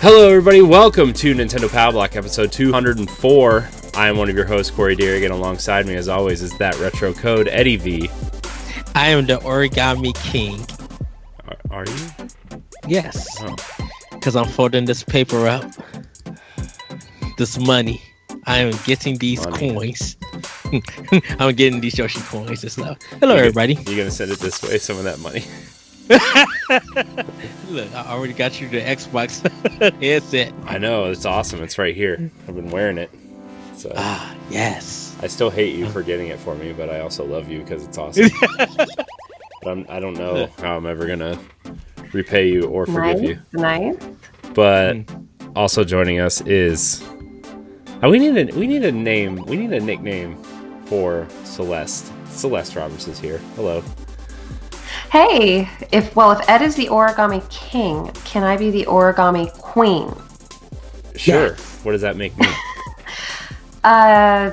Hello, everybody. Welcome to Nintendo Power Block, episode 204. I am one of your hosts, Corey Deering, and alongside me, as always, is that retro code, Eddie V. I am the Origami King. Are you? Yes. Because I'm folding this paper up. This money. I am getting these coins. I'm getting these Yoshi coins and stuff. Hello, everybody. You're going to send it this way, some of that money. Look, I already got you the Xbox headset. I know, it's awesome. It's right here. I've been wearing it. So yes. I still hate you for getting it for me, but I also love you because it's awesome. But I don't know how I'm ever going to repay you or forgive you. Nice. But also joining us is we need a name. We need a nickname for Celeste. Celeste Roberts is here. Hello. Hey, if Ed is the Origami King, can I be the Origami Queen? Sure. Yes. What does that make me?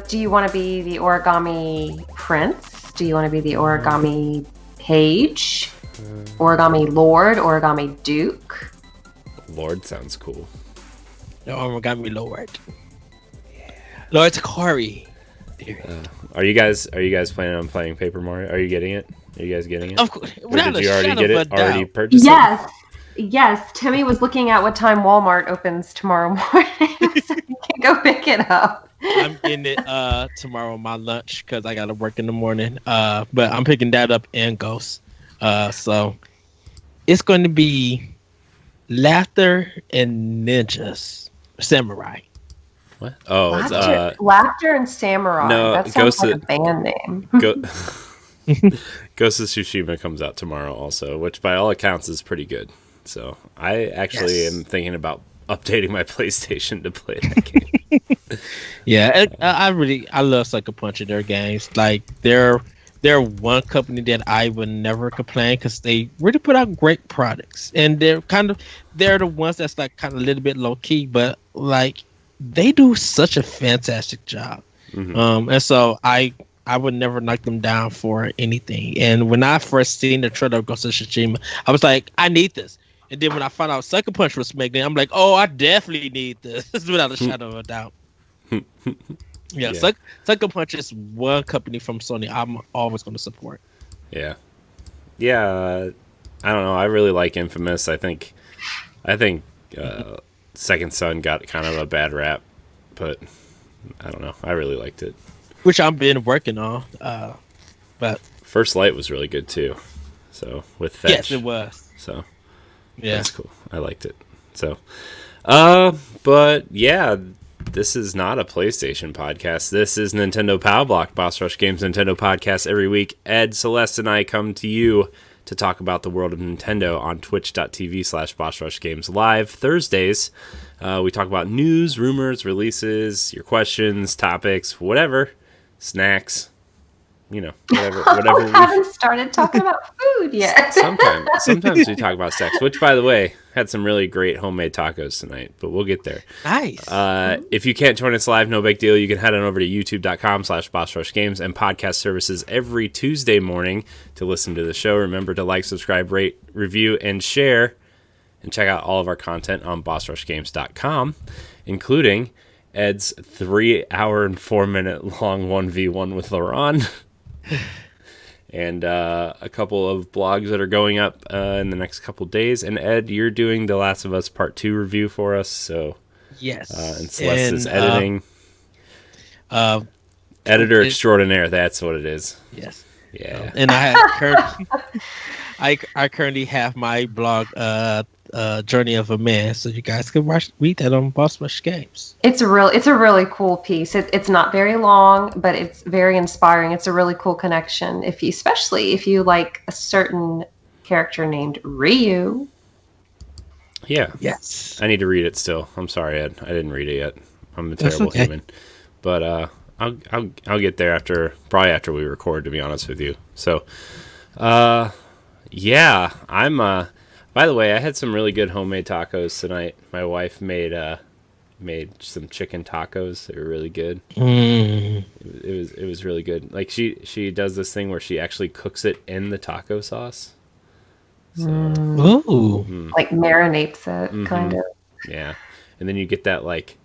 Do you want to be the Origami Prince? Do you want to be the Origami Page? Origami Lord? Origami Duke? Lord sounds cool. The Origami Lord. Yeah. Lord Corey. Are you guys planning on playing Paper Mario? Are you getting it? Are you guys getting it? Of course. Or did you already get it? Already purchased it? Yes. Timmy was looking at what time Walmart opens tomorrow morning, so you can go pick it up. I'm getting it tomorrow on my lunch because I got to work in the morning. But I'm picking that up and Ghost. So it's going to be Laughter and Ninjas Samurai. What? Oh, Laughter and Samurai. No, that sounds like a band name. Ghost of Tsushima comes out tomorrow also, which by all accounts is pretty good. So I actually am thinking about updating my PlayStation to play that game. Yeah, I love Sucker Punch in their games. Like they're one company that I would never complain because they really put out great products, and they're the ones that's like kind of a little bit low key, but like they do such a fantastic job. Mm-hmm. And so I would never knock them down for anything. And when I first seen the trailer of Ghost of Tsushima, I was like, I need this. And then when I found out Sucker Punch was making it, I'm like, oh, I definitely need this without a shadow of a doubt. Yeah. Sucker Punch is one company from Sony I'm always going to support. Yeah. I don't know. I really like Infamous. I think Second Son got kind of a bad rap, but I don't know. I really liked it. Which I've been working on, but First Light was really good too. So with Fetch, yes, it was. So yeah, that's cool. I liked it. So, but yeah, this is not a PlayStation podcast. This is Nintendo Power Block, Boss Rush Games Nintendo podcast. Every week, Ed, Celeste, and I come to you to talk about the world of Nintendo on twitch.tv/Boss Rush Games Live. Thursdays, we talk about news, rumors, releases, your questions, topics, whatever. Snacks, whatever. We haven't started talking about food yet. Sometimes we talk about sex, which, by the way, had some really great homemade tacos tonight, but we'll get there. Nice. If you can't join us live, no big deal. You can head on over to youtube.com/BossRushGames and podcast services every Tuesday morning to listen to the show. Remember to like, subscribe, rate, review, and share. And check out all of our content on BossRushGames.com, including Ed's 3 hour and 4 minute long 1v1 with Laurent, and a couple of blogs that are going up in the next couple days. And Ed, you're doing The Last of Us Part 2 review for us, so yes. And Celeste is editing. Editor extraordinaire, that's what it is. Yes. Yeah. And I currently have my blog, Journey of a Man, so you guys can read that on Boss Rush Games. It's a really cool piece. It's not very long, but it's very inspiring. It's a really cool connection, especially if you like a certain character named Ryu. Yeah. Yes. I need to read it still. I'm sorry, Ed. I didn't read it yet. I'm a terrible human. But I'll get there probably after we record, to be honest with you. So, yeah, I'm. By the way, I had some really good homemade tacos tonight. My wife made some chicken tacos. They were really good. It was really good. Like she does this thing where she actually cooks it in the taco sauce. So, like marinates it, kind of. Yeah, and then you get that like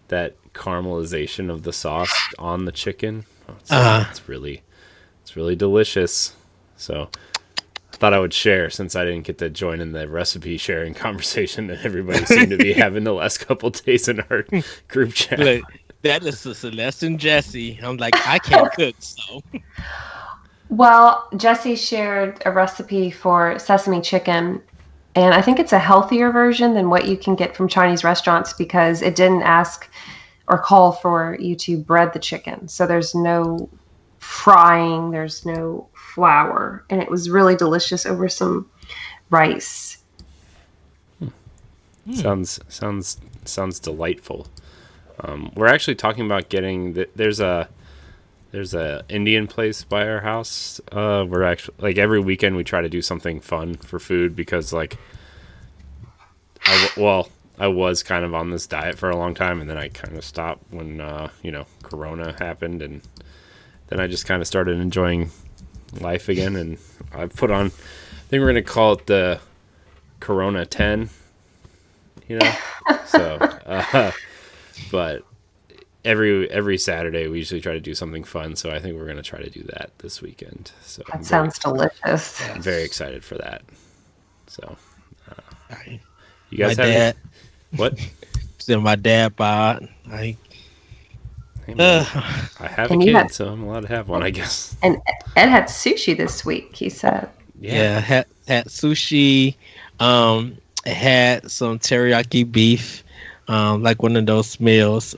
that caramelization of the sauce on the chicken. It's really delicious. So I thought I would share since I didn't get to join in the recipe sharing conversation that everybody seemed to be having the last couple days in our group chat. Look, that is Celeste and Jesse. I'm like, I can't cook, so. Well, Jesse shared a recipe for sesame chicken, and I think it's a healthier version than what you can get from Chinese restaurants because it didn't ask or call for you to bread the chicken. So there's no frying, there's no flour, and it was really delicious over some rice. Sounds delightful. We're actually talking about getting there's a Indian place by our house. We're actually like every weekend we try to do something fun for food because like I was kind of on this diet for a long time and then I kind of stopped when Corona happened, and then I just kind of started enjoying life again, and I put on, I think we're gonna call it the Corona 10, so but every Saturday we usually try to do something fun, so I think we're going to try to do that this weekend. So that sounds delicious. I'm very excited for that. So you my guys dad, what? Still my dad bought. I have a kid, so I'm allowed to have one, I guess. And Ed had sushi this week, he said. Yeah, had sushi. It had some teriyaki beef. Like one of those meals,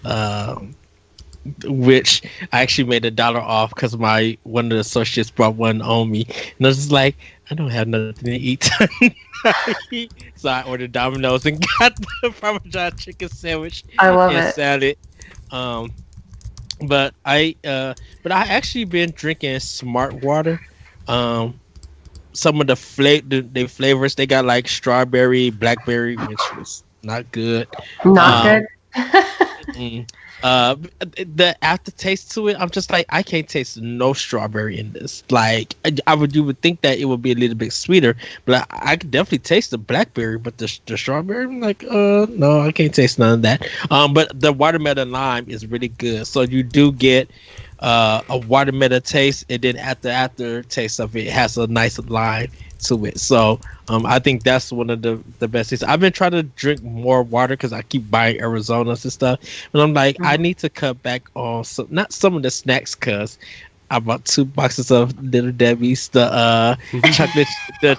which I actually made $1 off because one of the associates brought one on me, and I was just like, I don't have nothing to eat. So I ordered Domino's and got the Parmesan chicken sandwich. I love and it. Salad. But I actually been drinking Smart Water. Some of the flavors they got like strawberry, blackberry, which was not good. Not good. The aftertaste to it, I'm just like, I can't taste no strawberry in this. Like, you would think that it would be a little bit sweeter, but I could definitely taste the blackberry, but the strawberry, I'm like, no, I can't taste none of that. But the watermelon lime is really good. So you do get a watermelon taste, and then after taste of it has a nice lime to it. So I think that's one of the best things. I've been trying to drink more water because I keep buying Arizonas and stuff, but I'm like, I need to cut back on not some of the snacks, because I bought 2 boxes of Little Debbie's, the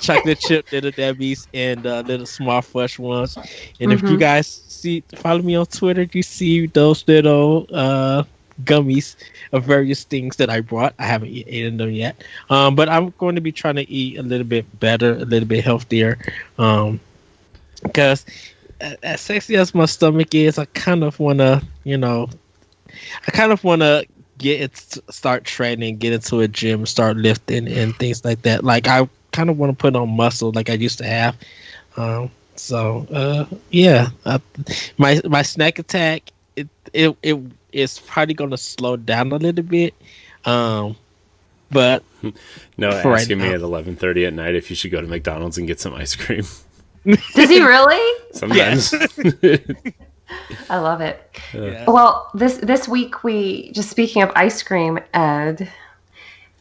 chocolate chip Little Debbie's, and little small fresh ones. And if you guys follow me on Twitter, you see those little gummies of various things that I brought. I haven't eaten them yet, but I'm going to be trying to eat a little bit better, a little bit healthier, because as sexy as my stomach is, I kind of want to start training, get into a gym, start lifting and things like that. Like, I kind of want to put on muscle like I used to have. My snack attack, it's probably going to slow down a little bit. But no, asking me at 11:30 at night if you should go to McDonald's and get some ice cream. Does he really? Sometimes. I love it. Yeah. Well, this week speaking of ice cream, Ed,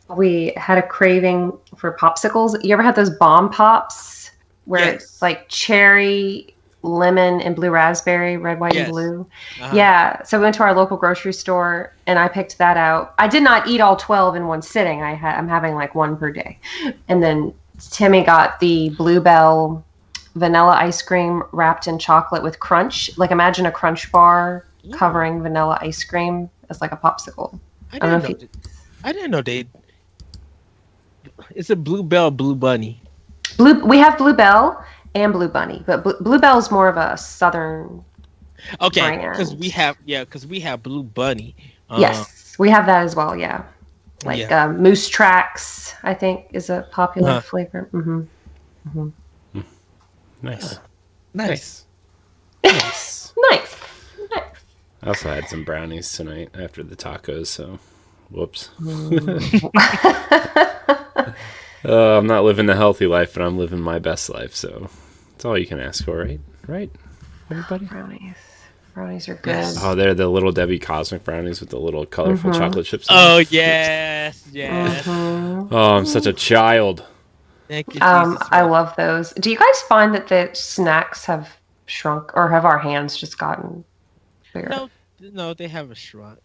we had a craving for popsicles. You ever had those bomb pops where it's like cherry, lemon, and blue raspberry, red, white, and blue? Yeah. So we went to our local grocery store and I picked that out. I did not eat all 12 in one sitting. I'm having like one per day. And then Timmy got the Bluebell vanilla ice cream wrapped in chocolate with crunch. Like, imagine a Crunch bar covering vanilla ice cream as like a popsicle. I didn't know they. It's a Bluebell Blue Bunny. We have Bluebell and Blue Bunny, but Bluebell is more of a southern. Okay, brand. because we have Blue Bunny. Yes, we have that as well. Yeah, like Moose Tracks, I think, is a popular flavor. Mm-hmm. Mm-hmm. Nice. Nice. Nice. I also had some brownies tonight after the tacos, so whoops. I'm not living the healthy life, but I'm living my best life, so it's all you can ask for, right? Everybody? Brownies. Brownies are good. Yes. Oh, they're the little Debbie Cosmic brownies with the little colorful chocolate chips. Oh yes, yes. Mhm. Oh, I'm such a child. Thank you, Jesus. I love those. Do you guys find that the snacks have shrunk, or have our hands just gotten bigger? No, they haven't shrunk.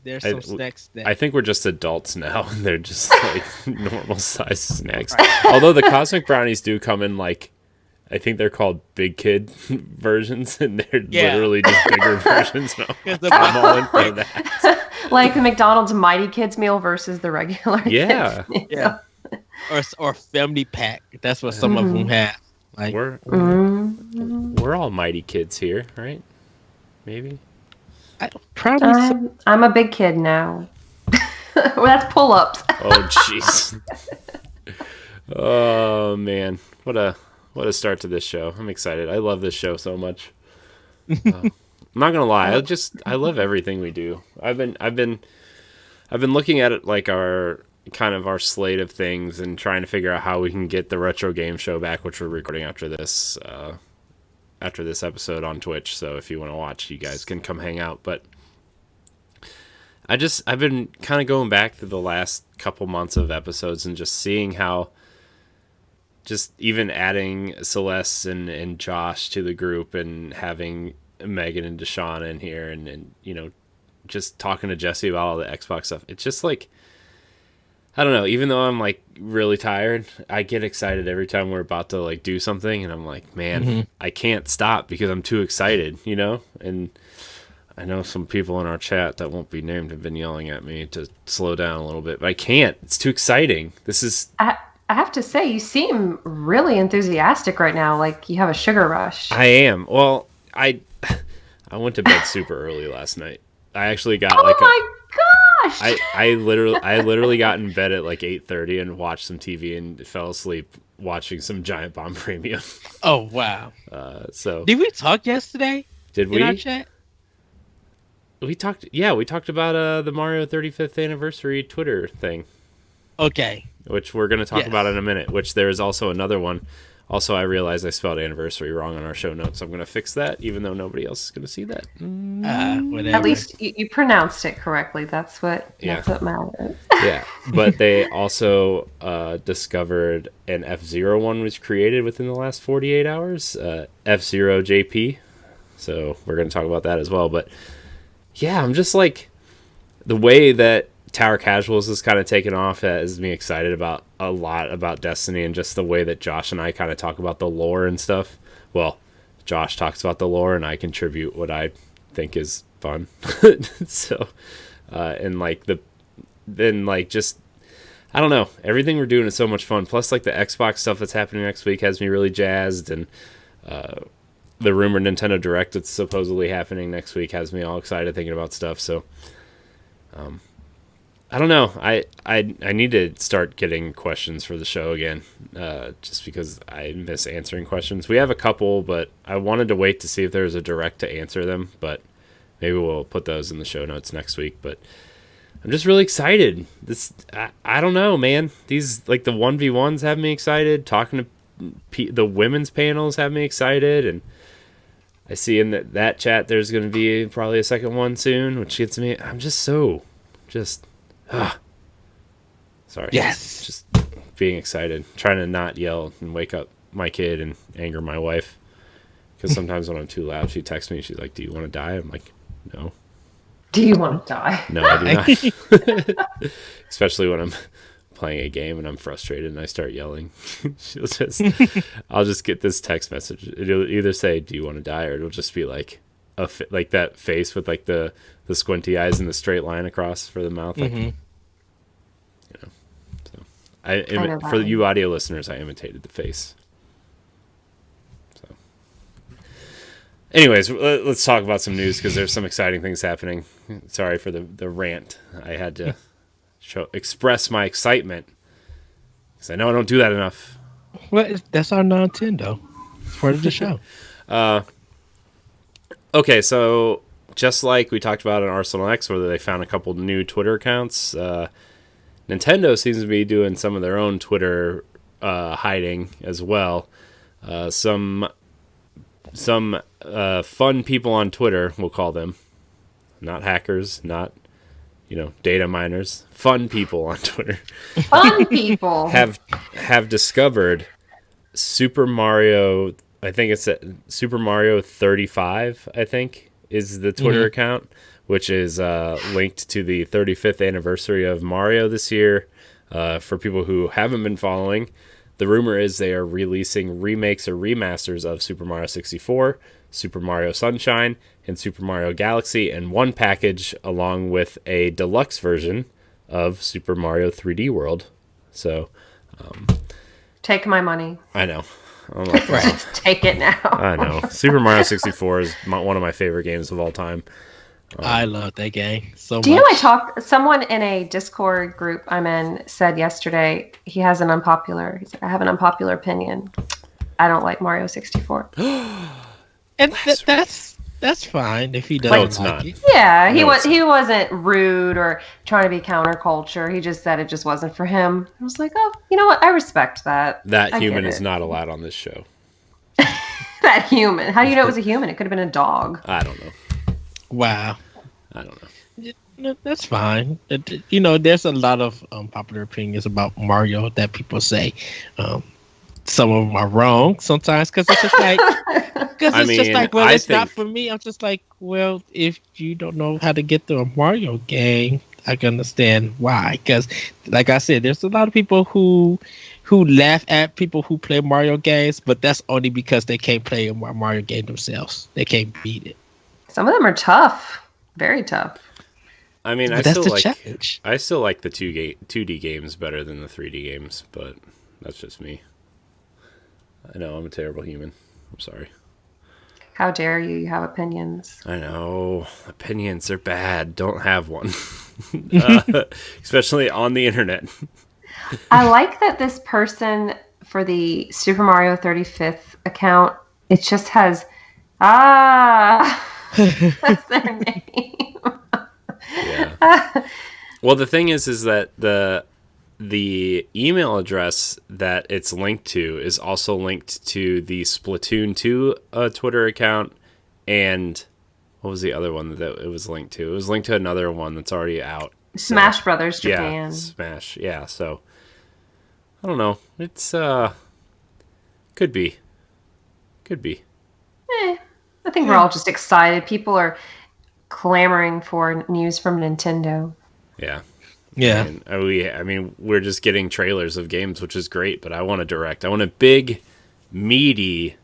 There's I- some snacks that I think we're just adults now, and they're just like normal size snacks. Although the Cosmic Brownies do come in like, I think they're called big kid versions, and they're literally just bigger versions. And I'm all in for that. Like the McDonald's Mighty Kids meal versus the regular Yeah. kids meal. Yeah. or family pack. That's what some of them have. Like We're all mighty kids here, right? Maybe. probably I'm a big kid now. Well, that's pull-ups. Oh jeez. Oh man, what a start to this show. I'm excited. I love this show so much. I'm not gonna lie. I love everything we do. I've been looking at it like our slate of things and trying to figure out how we can get the retro game show back, which we're recording after this episode on Twitch. So if you want to watch, you guys can come hang out. But I've been kind of going back to the last couple months of episodes and just seeing how just even adding Celeste and Josh to the group and having Megan and Deshaun in here and you know, just talking to Jesse about all the Xbox stuff. It's just like, I don't know, even though I'm like really tired, I get excited every time we're about to like do something, and I'm like, man, I can't stop because I'm too excited, you know? And I know some people in our chat that won't be named have been yelling at me to slow down a little bit, but I can't. It's too exciting. This is... I have to say, you seem really enthusiastic right now, like you have a sugar rush. I am. Well, I went to bed super early last night. I actually got my gosh! I literally got in bed at like 8:30 and watched some TV and fell asleep watching some Giant Bomb Premium. Oh wow. So did we talk yesterday? Did we? In our chat? We talked about the Mario 35th anniversary Twitter thing. Okay. Which we're going to talk about in a minute, which there is also another one. Also, I realized I spelled anniversary wrong on our show notes. I'm going to fix that, even though nobody else is going to see that. Whatever. At least you pronounced it correctly. That's what matters. Yeah, but they also discovered an F-Zero one was created within the last 48 hours. F-Zero JP. So we're going to talk about that as well. But yeah, I'm just like, the way that Tower Casuals is kind of taken off has me excited about a lot about Destiny, and just the way that Josh and I kind of talk about the lore and stuff. Well, Josh talks about the lore and I contribute what I think is fun. So, and like just, I don't know, everything we're doing is so much fun. Plus like the Xbox stuff that's happening next week has me really jazzed, and the rumored Nintendo Direct that's supposedly happening next week has me all excited thinking about stuff. So, I don't know. I need to start getting questions for the show again, just because I miss answering questions. We have a couple, but I wanted to wait to see if there was a direct to answer them, but maybe we'll put those in the show notes next week. But I'm just really excited. I don't know, man. These, like, the 1v1s have me excited. Talking to the women's panels have me excited, and I see in that chat there's going to be probably a second one soon, which gets me. I'm just sorry. Yes. Just being excited. Trying to not yell and wake up my kid and anger my wife. Because sometimes when I'm too loud, she texts me and she's like, "Do you want to die?" I'm like, "No." Do you want to die? No, I do not. Especially when I'm playing a game and I'm frustrated and I start yelling. I'll just get this text message. It'll either say, "Do you want to die?" or it'll just be like like that face with like the squinty eyes and the straight line across for the mouth. Like, you know, so for you audio listeners, I imitated the face. So, anyways, let's talk about some news because there's some exciting things happening. Sorry for the rant. I had to express my excitement because I know I don't do that enough. Well, that's our Nintendo. It's part of the show. Okay, so just like we talked about in Arsenal X, where they found a couple new Twitter accounts, Nintendo seems to be doing some of their own Twitter hiding as well. Some some fun people on Twitter, we'll call them, not hackers, not data miners, fun people on Twitter, Fun people have discovered Super Mario. I think it's Super Mario 35. I think is the Twitter account, which is linked to the 35th anniversary of Mario this year. For people who haven't been following, the rumor is they are releasing remakes or remasters of Super Mario 64, Super Mario Sunshine, and Super Mario Galaxy in one package, along with a deluxe version of Super Mario 3D World. So, take my money. I know. Take it now. I know. Super Mario 64 is one of my favorite games of all time. I love that game so much. Do you know someone in a Discord group I'm in said yesterday he's like, I have an unpopular opinion. I don't like Mario 64. And that's fine if he doesn't it's like not. it. Yeah, he wasn't rude or trying to be counterculture. He just said it just wasn't for him. I was like, oh, you know what? I respect that. That I human get is it. not allowed on this show. That human. How do you know it was a human? It could have been a dog. I don't know. Wow. I don't know. No, that's fine. There's a lot of popular opinions about Mario that people say. Some of them are wrong sometimes because it's just like, well, it's not for me. I'm just like, well, if you don't know how to get through a Mario game, I can understand why. Because, like I said, there's a lot of people who laugh at people who play Mario games, but that's only because they can't play a Mario game themselves. They can't beat it. Some of them are tough. Very tough. I mean, But that's the challenge. I still like the 2D games better than the 3D games, but that's just me. I know I'm a terrible human. I'm sorry. How dare you? You have opinions. I know. Opinions are bad. Don't have one. Especially on the internet. I like that this person for the Super Mario 35th account, it just has, that's their name. Yeah. Well, the thing is that the email address that it's linked to is also linked to the Splatoon 2 Twitter account, and what was the other one that it was linked to? It was linked to another one that's already out. Smash Brothers Japan. Yeah, Smash. Yeah, so I don't know. It's could be. I think we're all just excited. People are clamoring for news from Nintendo. Yeah. Yeah. I mean, we're just getting trailers of games, which is great, but I want a direct. I want a big, meaty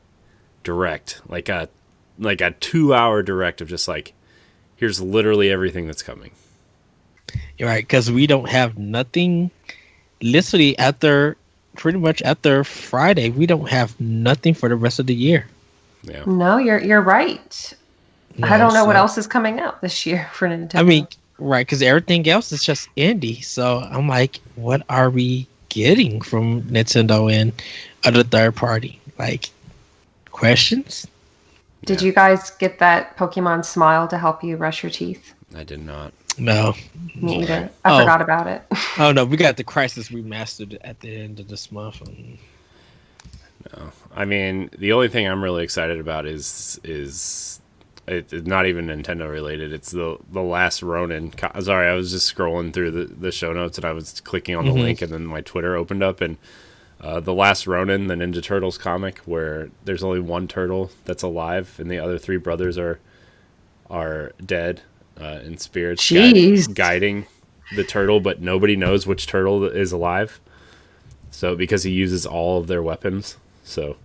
direct, like a 2-hour direct of just like, here's literally everything that's coming. You're right, because we don't have nothing. Literally, pretty much after Friday, we don't have nothing for the rest of the year. Yeah. No, you're right. No, I don't know what else is coming out this year for Nintendo. I mean, right, because everything else is just indie. So I'm like, what are we getting from Nintendo and other third party? Like, questions? Did you guys get that Pokemon Smile to help you brush your teeth? I did not. No. Me either. I forgot about it. Oh, no, we got the Crisis Remastered at the end of this month. No. I mean, the only thing I'm really excited about is it's not even Nintendo related. It's the last Ronin. Sorry, I was just scrolling through the show notes and I was clicking on the link, and then my Twitter opened up, and the last Ronin, the Ninja Turtles comic, where there's only one turtle that's alive and the other three brothers are dead in spirits, guiding the turtle, but nobody knows which turtle is alive. So because he uses all of their weapons, so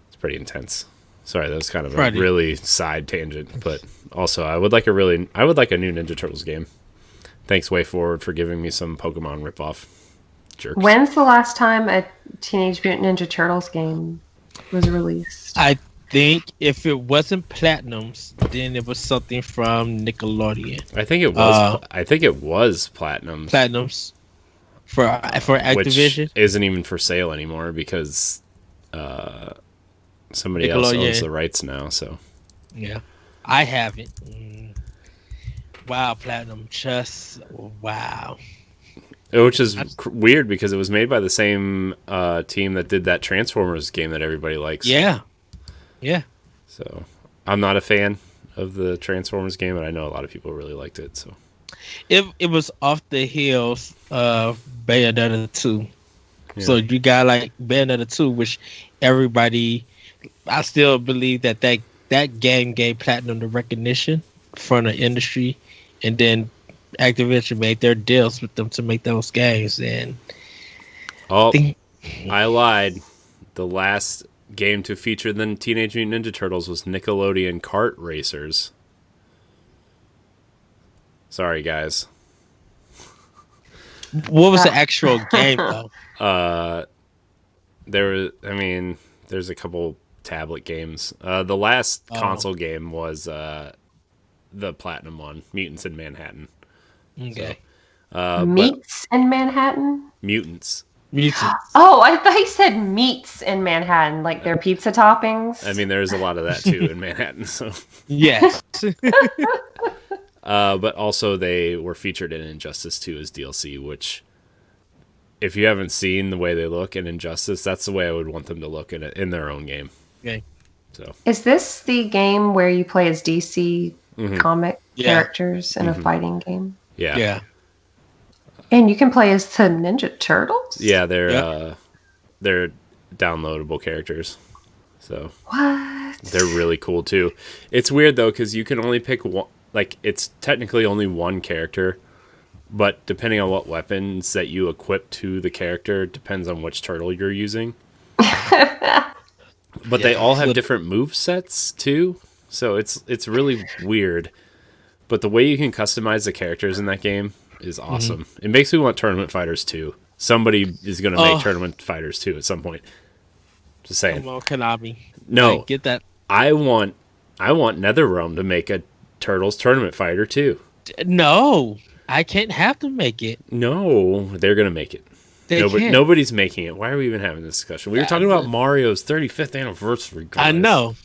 it's pretty intense. Sorry, that was kind of a really side tangent, but also I would like a new Ninja Turtles game. Thanks, Way Forward, for giving me some Pokemon ripoff. Jerks. When's the last time a Teenage Mutant Ninja Turtles game was released? I think if it wasn't Platinum's, then it was something from Nickelodeon. I think it was. I think it was Platinum. Platinum's for Activision, which isn't even for sale anymore because somebody else owns the rights now. So yeah, I have it. Wow, Platinum, just wow. Which is weird because it was made by the same team that did that Transformers game that everybody likes. Yeah. So I'm not a fan of the Transformers game, but I know a lot of people really liked it. So It was off the heels of Bayonetta 2. Yeah. So you got like Bayonetta 2, which everybody, I still believe that game gave Platinum the recognition from the industry, and then Activision made their deals with them to make those games. And I lied. The last game to feature the Teenage Mutant Ninja Turtles was Nickelodeon Kart Racers. Sorry, guys. What was the actual game though? There's a couple tablet games. The last console game was the Platinum one, Mutants in Manhattan. Okay. Meats in Manhattan? Mutants. Oh, I thought you said meats in Manhattan, like their pizza toppings. I mean, there's a lot of that too in Manhattan. So Yes. but also they were featured in Injustice 2 as DLC, which, if you haven't seen the way they look in Injustice, that's the way I would want them to look in their own game. Okay. So is this the game where you play as DC comic characters in a fighting game? Yeah. Yeah. And you can play as the Ninja Turtles? Yeah, they're downloadable characters. So What? they're really cool too. It's weird though, because you can only pick one. Like, it's technically only one character, but depending on what weapons that you equip to the character depends on which turtle you're using. But they all have different move sets too, so it's really weird. But the way you can customize the characters in that game is awesome. It makes me want Tournament Fighters 2. Somebody is going to make Tournament Fighters 2 at some point. Just saying. Come on, Konami. No, Like, get that. I want NetherRealm to make a Turtles Tournament Fighter 2. No, I can't have to make it. No, they're going to make it. Can't. Nobody's making it. Why are we even having this discussion? We were talking about Mario's 35th anniversary. Guys. I know.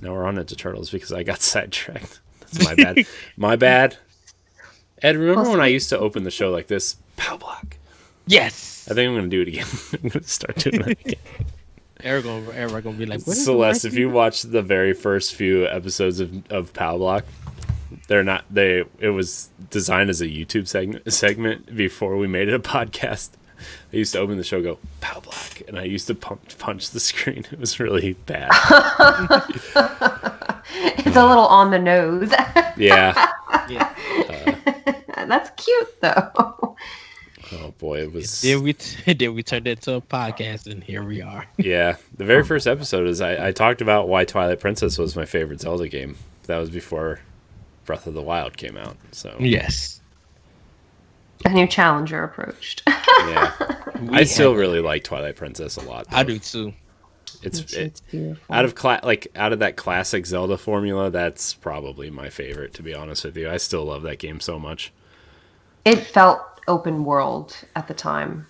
Now we're on Ninja Turtles because I got sidetracked. That's my bad. My bad. Ed, remember when I used to open the show like this? Pow block. Yes. I think I'm going to do it again. I'm going to start doing it again. Everyone gonna be like, what is Celeste, if you watch the very first few episodes of Pow Block, it was designed as a YouTube segment before we made it a podcast. I used to open the show, go Pow Block, and I used to punch the screen. It was really bad. It's a little on the nose. Yeah. That's cute though. Oh boy, it was. Then we turned it into a podcast, and here we are. Yeah, the very first episode is I talked about why Twilight Princess was my favorite Zelda game. That was before Breath of the Wild came out. So Yes. A new challenger approached. yeah, I still really like Twilight Princess a lot. Though. I do too. It's beautiful. Out of that classic Zelda formula, that's probably my favorite. To be honest with you, I still love that game so much. It felt open world at the time.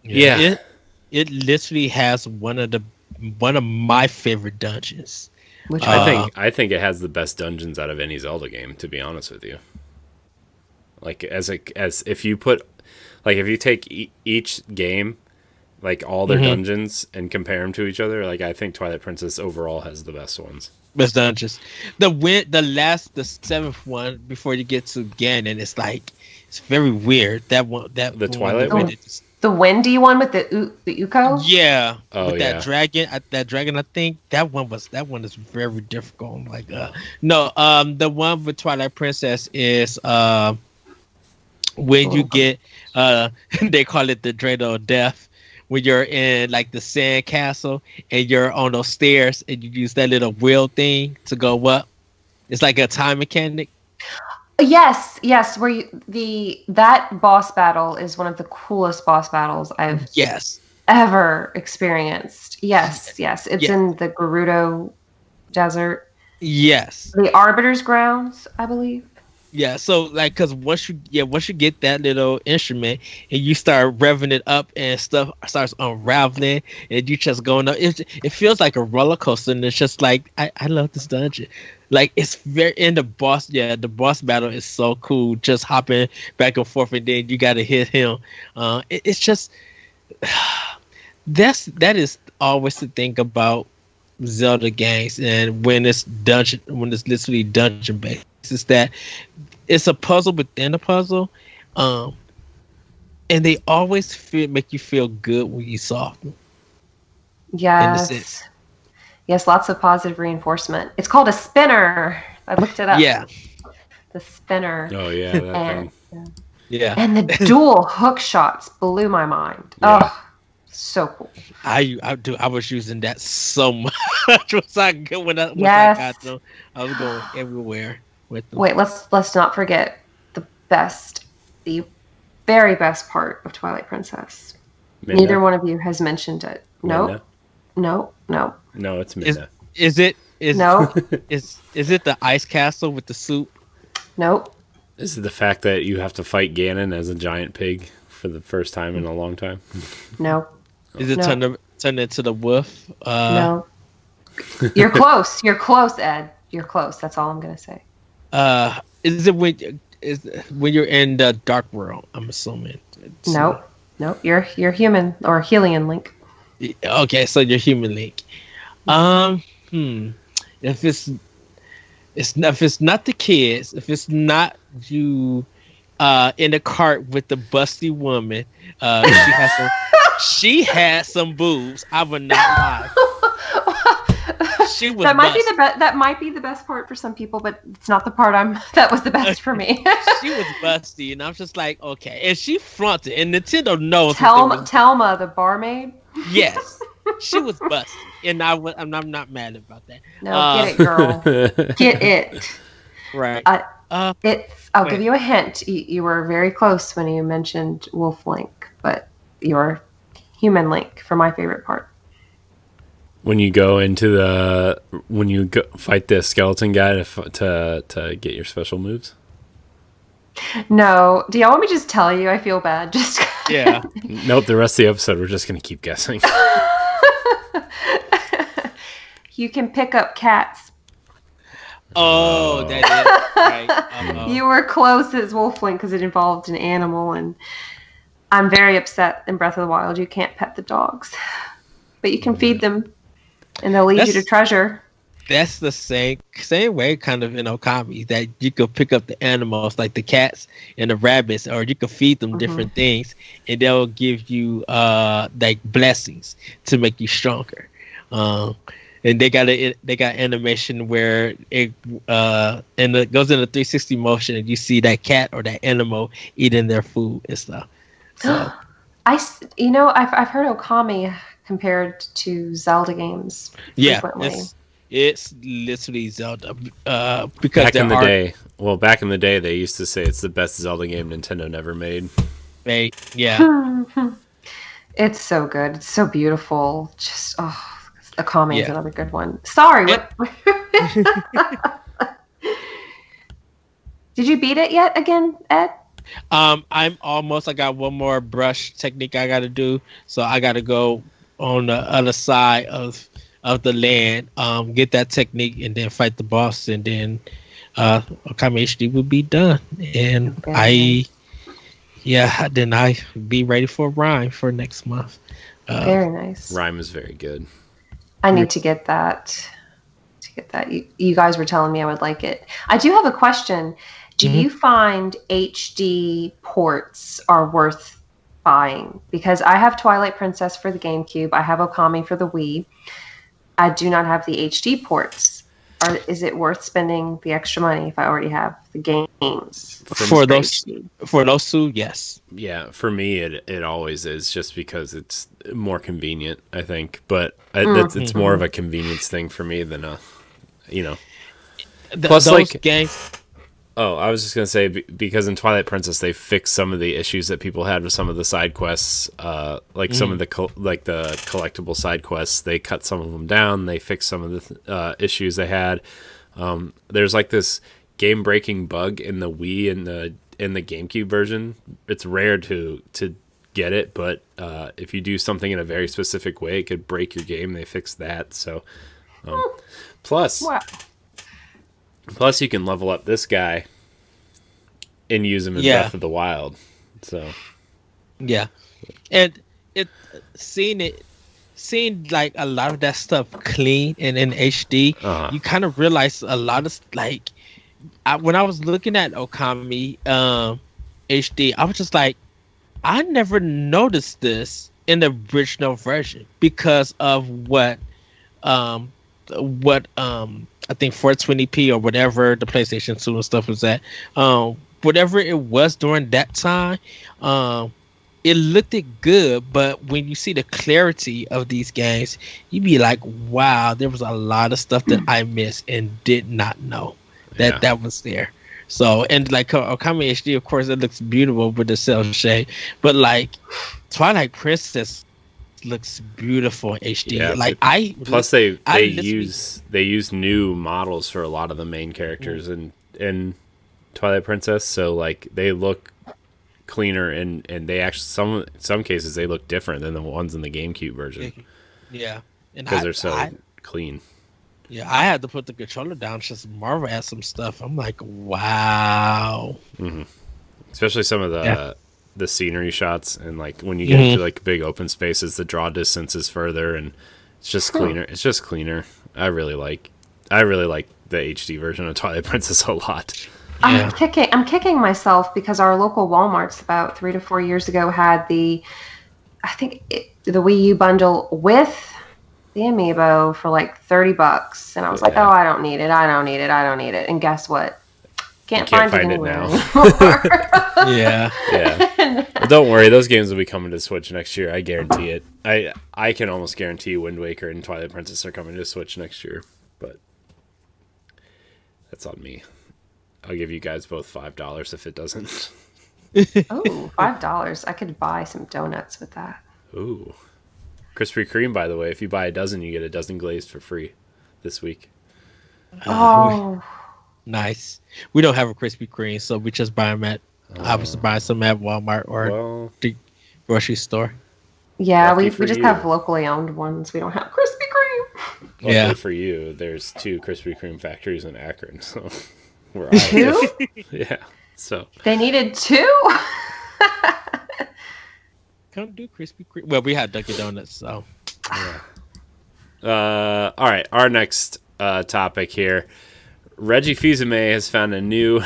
Yeah. It literally has one of my favorite dungeons. Which I think it has the best dungeons out of any Zelda game, to be honest with you. Like if you take each game, like all their dungeons, and compare them to each other, like I think Twilight Princess overall has the best ones. Best dungeons. The seventh one before you get to Ganon, it's very weird. That one, the Twilight one. The windy one with the Uko. Yeah. Oh, with yeah. That dragon. I think that one is very difficult. I'm like, no. The one with Twilight Princess is when you get they call it the Dreidel of Death. When you're in like the sand castle and you're on those stairs and you use that little wheel thing to go up. It's like a time mechanic. Yes. Where that boss battle is one of the coolest boss battles I've ever experienced. Yes. It's in the Gerudo Desert. Yes. The Arbiter's Grounds, I believe. Yeah, so like, cause once you get that little instrument and you start revving it up and stuff starts unraveling and you just going up, it feels like a roller coaster, and it's just like I love this dungeon. Like it's very in the boss. Yeah, the boss battle is so cool. Just hopping back and forth, and then you got to hit him. It's just that is always the thing about Zelda games, and when it's literally dungeon based, is that it's a puzzle within a puzzle, and they always make you feel good when you solve them. Yes. Yes, lots of positive reinforcement. It's called a spinner. I looked it up. Yeah. The spinner. Oh yeah, that thing. Yeah. And the dual hook shots blew my mind. Yeah. Oh, so cool. I was using that so much. Once I got them, I was going everywhere with them. Wait, let's not forget the very best part of Twilight Princess. Midna? Neither one of you has mentioned it. Midna? No. No, it's Midna. Is it No. is it the ice castle with the soup? Nope. Is it the fact that you have to fight Ganon as a giant pig for the first time in a long time? No. Is it turned into the wolf? No. You're close. You're close, Ed. You're close. That's all I'm gonna say. Is it when you're in the dark world? I'm assuming. Nope. You're human or Helion Link. Okay, so you're human Link. If it's not the kids, if it's not you in the cart with the busty woman, she had some boobs. I would not lie. She was that might be the best part for some people, but it's not the part that was the best for me. She was busty, and I'm just like, okay. And she fronted, and Nintendo knows. Telma, the barmaid. Yes, she was busty, and I'm not mad about that. No, get it, girl. Get it. Right. I'll give you a hint. You were very close when you mentioned Wolf Link, but you're human Link for my favorite part. When you go fight the skeleton guy to get your special moves. No, do y'all want me to just tell you? I feel bad. Just yeah. Nope. The rest of the episode, we're just gonna keep guessing. You can pick up cats. Oh, that is right. You were close as Wolflink because it involved an animal, and I'm very upset in Breath of the Wild you can't pet the dogs, but you can feed them, and they'll lead you to treasure. That's the same way, kind of in Okami, that you could pick up the animals like the cats and the rabbits, or you could feed them different things, and they'll give you like blessings to make you stronger. And they got animation where it goes in a 360 motion, and you see that cat or that animal eating their food and stuff. So, I've heard Okami compared to Zelda games. Frequently. It's literally Zelda. Because back in the day, they used to say it's the best Zelda game Nintendo never made. Yeah. It's so good. It's so beautiful. Just Okami is another good one. Sorry, what? Did you beat it yet again, Ed? I'm almost. I got one more brush technique I got to do, so I got to go on the other side of the land, get that technique, and then fight the boss, and then Okami HD will be done. And then I be ready for Rhyme for next month. Very nice. Rhyme is very good. I need to get that. You guys were telling me I would like it. I do have a question. Do you find HD ports are worth buying? Because I have Twilight Princess for the GameCube. I have Okami for the Wii. I do not have the HD ports. Is it worth spending the extra money if I already have the games? For those two, yes. Yeah, for me it always is, just because it's more convenient, I think. But it's more of a convenience thing for me than plus those games. Oh, I was just gonna say, because in Twilight Princess they fixed some of the issues that people had with some of the side quests, some of the collectible side quests. They cut some of them down. They fixed some of the issues they had. There's like this game-breaking bug in the Wii and the GameCube version. It's rare to get it, but if you do something in a very specific way, it could break your game. They fixed that. So, plus. Wow. Plus, you can level up this guy and use him in Breath of the Wild. So, yeah, and seeing seeing like a lot of that stuff clean and in HD, you kind of realize a lot of like when I was looking at Okami HD, I was just like, I never noticed this in the original version because of what I think 420p or whatever the PlayStation 2 and stuff was at. Whatever it was during that time, it looked good, but when you see the clarity of these games, you be like, wow, there was a lot of stuff that I missed and did not know that was there. So, and like Okami HD, of course, it looks beautiful with the cell shade, but like Twilight Princess looks beautiful in HD. Yeah, like they use new models for a lot of the main characters in Twilight Princess, so like they look cleaner and they actually some cases they look different than the ones in the GameCube version. Yeah, because they're so clean. Yeah, I had to put the controller down just marvel at some stuff. I'm like, wow. Mm-hmm. Especially some of the scenery shots, and like when you get into like big open spaces, the draw distance is further, and it's just cleaner. It's just cleaner. I really like the HD version of Twilight Princess a lot. Yeah. I'm kicking myself because our local Walmarts about 3 to 4 years ago had the Wii U bundle with the amiibo for like $30, and I was like, oh, I don't need it. And guess what? Can't find it anywhere anymore. Yeah. Well, don't worry, those games will be coming to Switch next year. I guarantee it. I can almost guarantee Wind Waker and Twilight Princess are coming to Switch next year, but that's on me. I'll give you guys both $5 if it doesn't. Oh, $5. I could buy some donuts with that. Ooh. Krispy Kreme, by the way, if you buy a dozen, you get a dozen glazed for free this week. Oh. Nice. We don't have a Krispy Kreme, so we just buy them at I was buying some at Walmart or the grocery store. Yeah, we just have locally owned ones. We don't have Krispy Kreme. Luckily for you, there's 2 Krispy Kreme factories in Akron, so we're all 2? Yeah. So they needed 2? Come do Krispy Kreme. Well, we had Dunkin' Donuts, so. Yeah. All right, our next topic here. Reggie Fils-Aime has found a new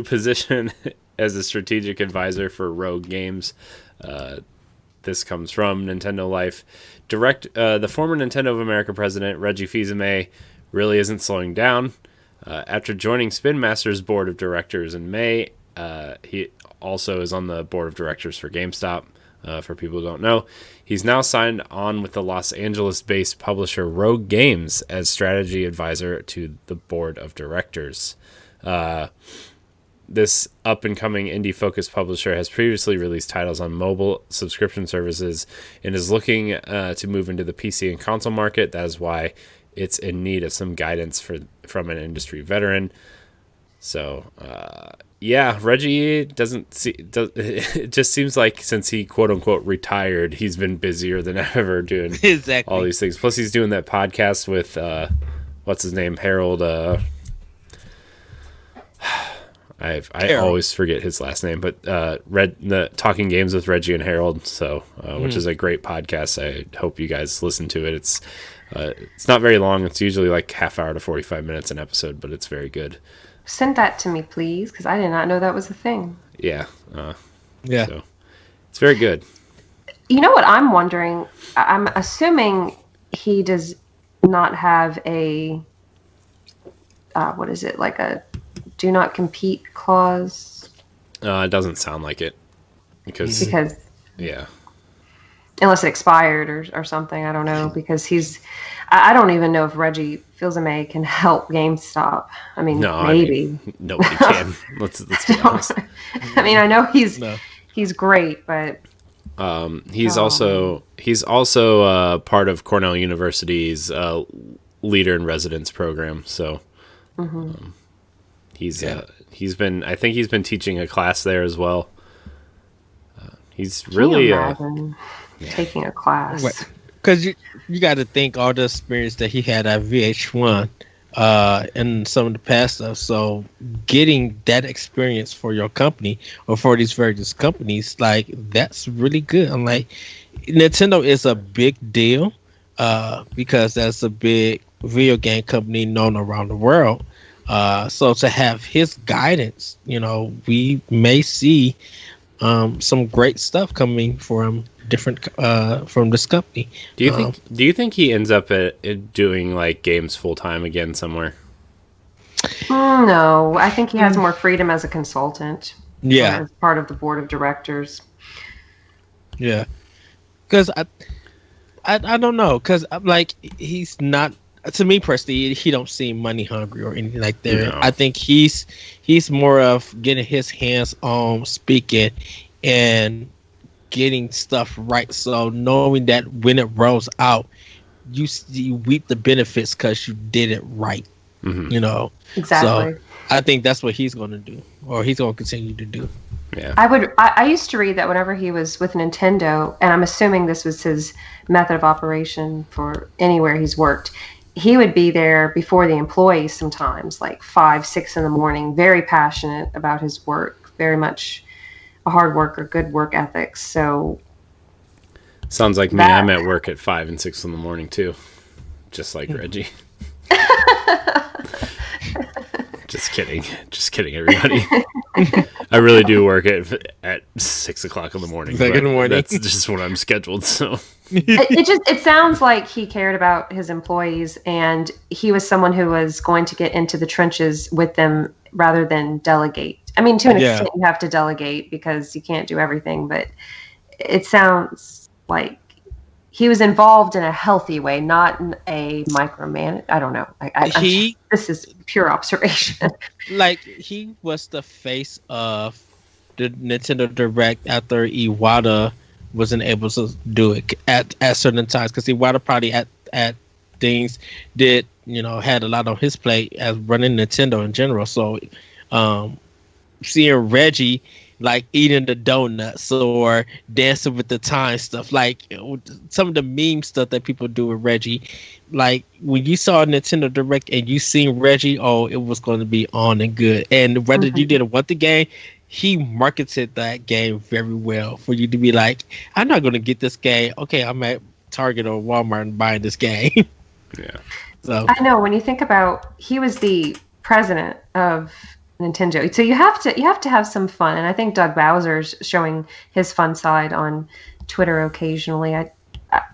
position as a strategic advisor for Rogue Games. This comes from Nintendo Life. The former Nintendo of America president, Reggie Fils-Aime, really isn't slowing down. After joining Spin Master's board of directors in May, he also is on the board of directors for GameStop. For people who don't know, he's now signed on with the Los Angeles-based publisher Rogue Games as strategy advisor to the board of directors. This up-and-coming indie-focused publisher has previously released titles on mobile subscription services and is looking to move into the PC and console market. That is why it's in need of some guidance from an industry veteran. So, Reggie it just seems like since he quote-unquote retired, he's been busier than ever doing all these things. Plus, he's doing that podcast with, what's his name, Harold, I always forget his last name, but the Talking Games with Reggie and Harold, so which is a great podcast. I hope you guys listen to it. It's not very long. It's usually like half hour to 45 minutes an episode, but it's very good. Send that to me, please, because I did not know that was a thing. Yeah. So it's very good. You know what I'm wondering? I'm assuming he does not have a, what is it, like a do not compete clause? It doesn't sound like it. Because yeah. Unless it expired or something, I don't know, because I don't even know if Reggie Fils-Aime can help GameStop. I mean, maybe. Nobody can. Let's be honest. I mean, I know he's great, but he's also part of Cornell University's Leader in Residence program. So he's been teaching a class there as well. He's really taking a class. Because you got to think all the experience that he had at VH1 and some of the past stuff. So getting that experience for your company or for these various companies, like that's really good. I'm like, Nintendo is a big deal. because that's a big video game company known around the world. So to have his guidance, we may see some great stuff coming from different from this company. Do you think he ends up at doing like games full time again somewhere? No, I think he has more freedom as a consultant. Yeah, as part of the board of directors. Yeah, because I don't know, because I'm like, he's not, to me personally, he don't seem money hungry or anything like that. No. I think he's more of getting his hands on speaking and getting stuff right. So knowing that when it rolls out, you reap the benefits because you did it right. Mm-hmm. Exactly. So I think that's what he's going to do, or he's going to continue to do. Yeah. I used to read that whenever he was with Nintendo, and I'm assuming this was his method of operation for anywhere he's worked, he would be there before the employees sometimes, like 5, 6 in the morning, very passionate about his work, very much a hard worker, good work ethics. So sounds like me. I'm at work at 5 and 6 in the morning too, just like Reggie. Just kidding, everybody. I really do work at 6 o'clock in the morning. That's just when I'm scheduled. So it sounds like he cared about his employees, and he was someone who was going to get into the trenches with them rather than delegate. I mean, to an extent, you have to delegate because you can't do everything, but it sounds like he was involved in a healthy way, not in a micromanage. I don't know. This is pure observation. Like, he was the face of the Nintendo Direct after Iwata wasn't able to do it at certain times, because Iwata probably at things had a lot on his plate as running Nintendo in general. So seeing Reggie like eating the donuts or dancing with the time stuff, like some of the meme stuff that people do with Reggie, like when you saw Nintendo Direct and you seen Reggie, it was going to be on and good. And whether you didn't want the game, he marketed that game very well for you to be like, I'm not going to get this game. Okay, I'm at Target or Walmart and buying this game. Yeah. So I know, when you think about, he was the president of Nintendo, so you have to have some fun, and I think Doug Bowser's showing his fun side on Twitter occasionally. I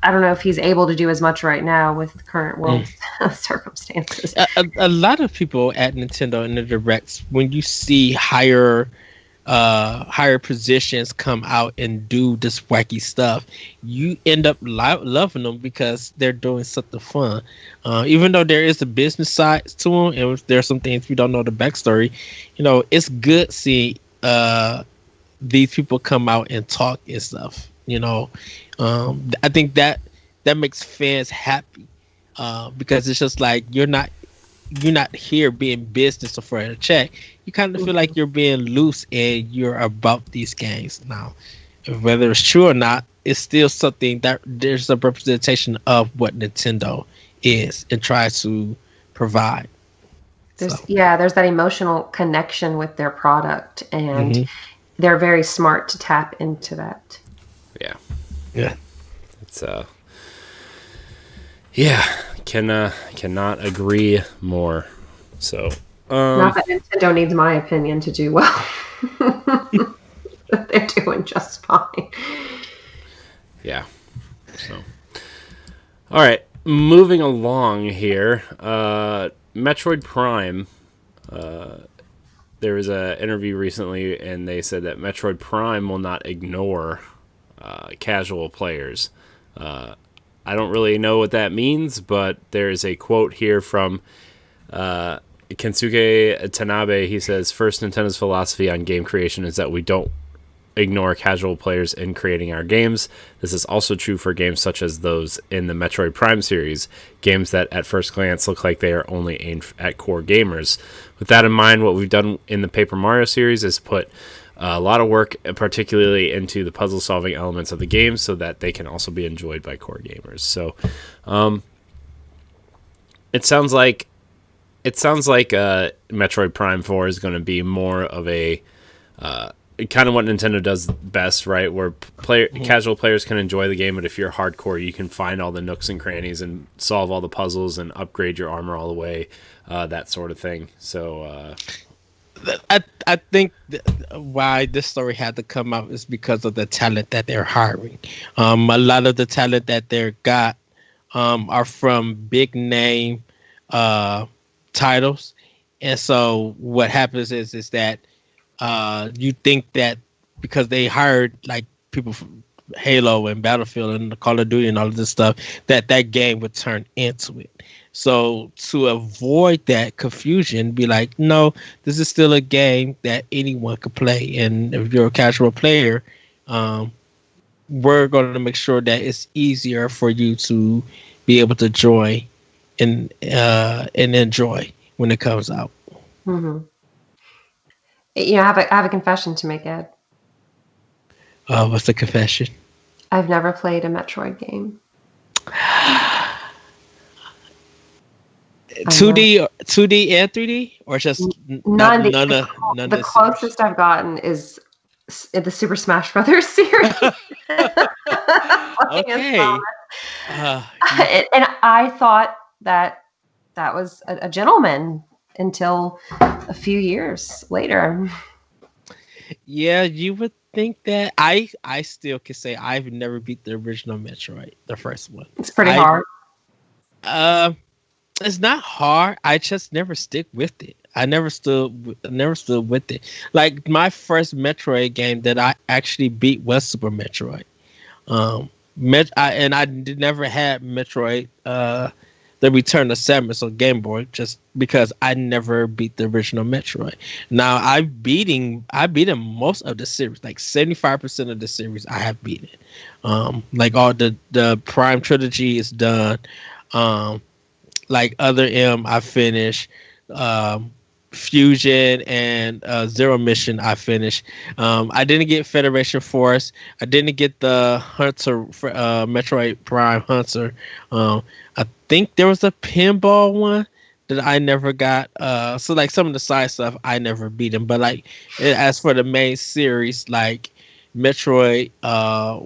don't know if he's able to do as much right now with current world circumstances. A lot of people at Nintendo in the directs, when you see higher positions come out and do this wacky stuff, you end up loving them because they're doing something fun. Even though there is a business side to them, and there's some things we don't know the backstory, it's good seeing these people come out and talk and stuff. I think that makes fans happy, because it's just like you're not here being business or for a check. You kind of feel like you're being loose and you're about these games. Now, whether it's true or not, it's still something that there's a representation of what Nintendo is and tries to provide. There's that emotional connection with their product, and they're very smart to tap into that. Yeah. It's cannot agree more. So not that Nintendo needs my opinion to do well. But they're doing just fine. Yeah. So all right, moving along here. Metroid Prime. There was an interview recently, and they said that Metroid Prime will not ignore casual players. I don't really know what that means, but there's a quote here from Kensuke Tanabe. He says, "First, Nintendo's philosophy on game creation is that we don't ignore casual players in creating our games. This is also true for games such as those in the Metroid Prime series, games that at first glance look like they are only aimed at core gamers. With that in mind, what we've done in the Paper Mario series is put a lot of work, particularly into the puzzle-solving elements of the game, so that they can also be enjoyed by core gamers." So, it sounds like Metroid Prime 4 is going to be more of a kind of what Nintendo does best, right? Where casual players can enjoy the game, but if you're hardcore, you can find all the nooks and crannies and solve all the puzzles and upgrade your armor all the way, that sort of thing. So I think why this story had to come out is because of the talent that they're hiring. A lot of the talent that they're got are from big name titles, and so what happens is that you think that because they hired like people from Halo and Battlefield and Call of Duty and all of this stuff, that game would turn into it. So to avoid that confusion, be like, no, this is still a game that anyone could play. And if you're a casual player, we're going to make sure that it's easier for you to be able to join and enjoy when it comes out. Mm-hmm. You know, I have a confession to make, Ed. What's the confession? I've never played a Metroid game. 2D and 3D, or just none? The closest I've gotten is the Super Smash Brothers series. Okay. And I thought that was a gentleman until a few years later. Yeah, you would think that. I still can say I've never beat the original Metroid, the first one. It's pretty hard. It's not hard. I just never stick with it. I never stood with it. Like my first Metroid game that I actually beat was Super Metroid. I never had Metroid The Return of Samus on Game Boy just because I never beat the original Metroid. Now I've beaten most of the series, like 75% of the series I have beaten. Like all the Prime trilogy is done. Like Other M, I finished. Fusion and Zero Mission, I finished. I didn't get Federation Force. I didn't get the Hunter, Metroid Prime Hunter. I think there was a pinball one that I never got. So like some of the side stuff I never beat them. But like as for the main series, like Metroid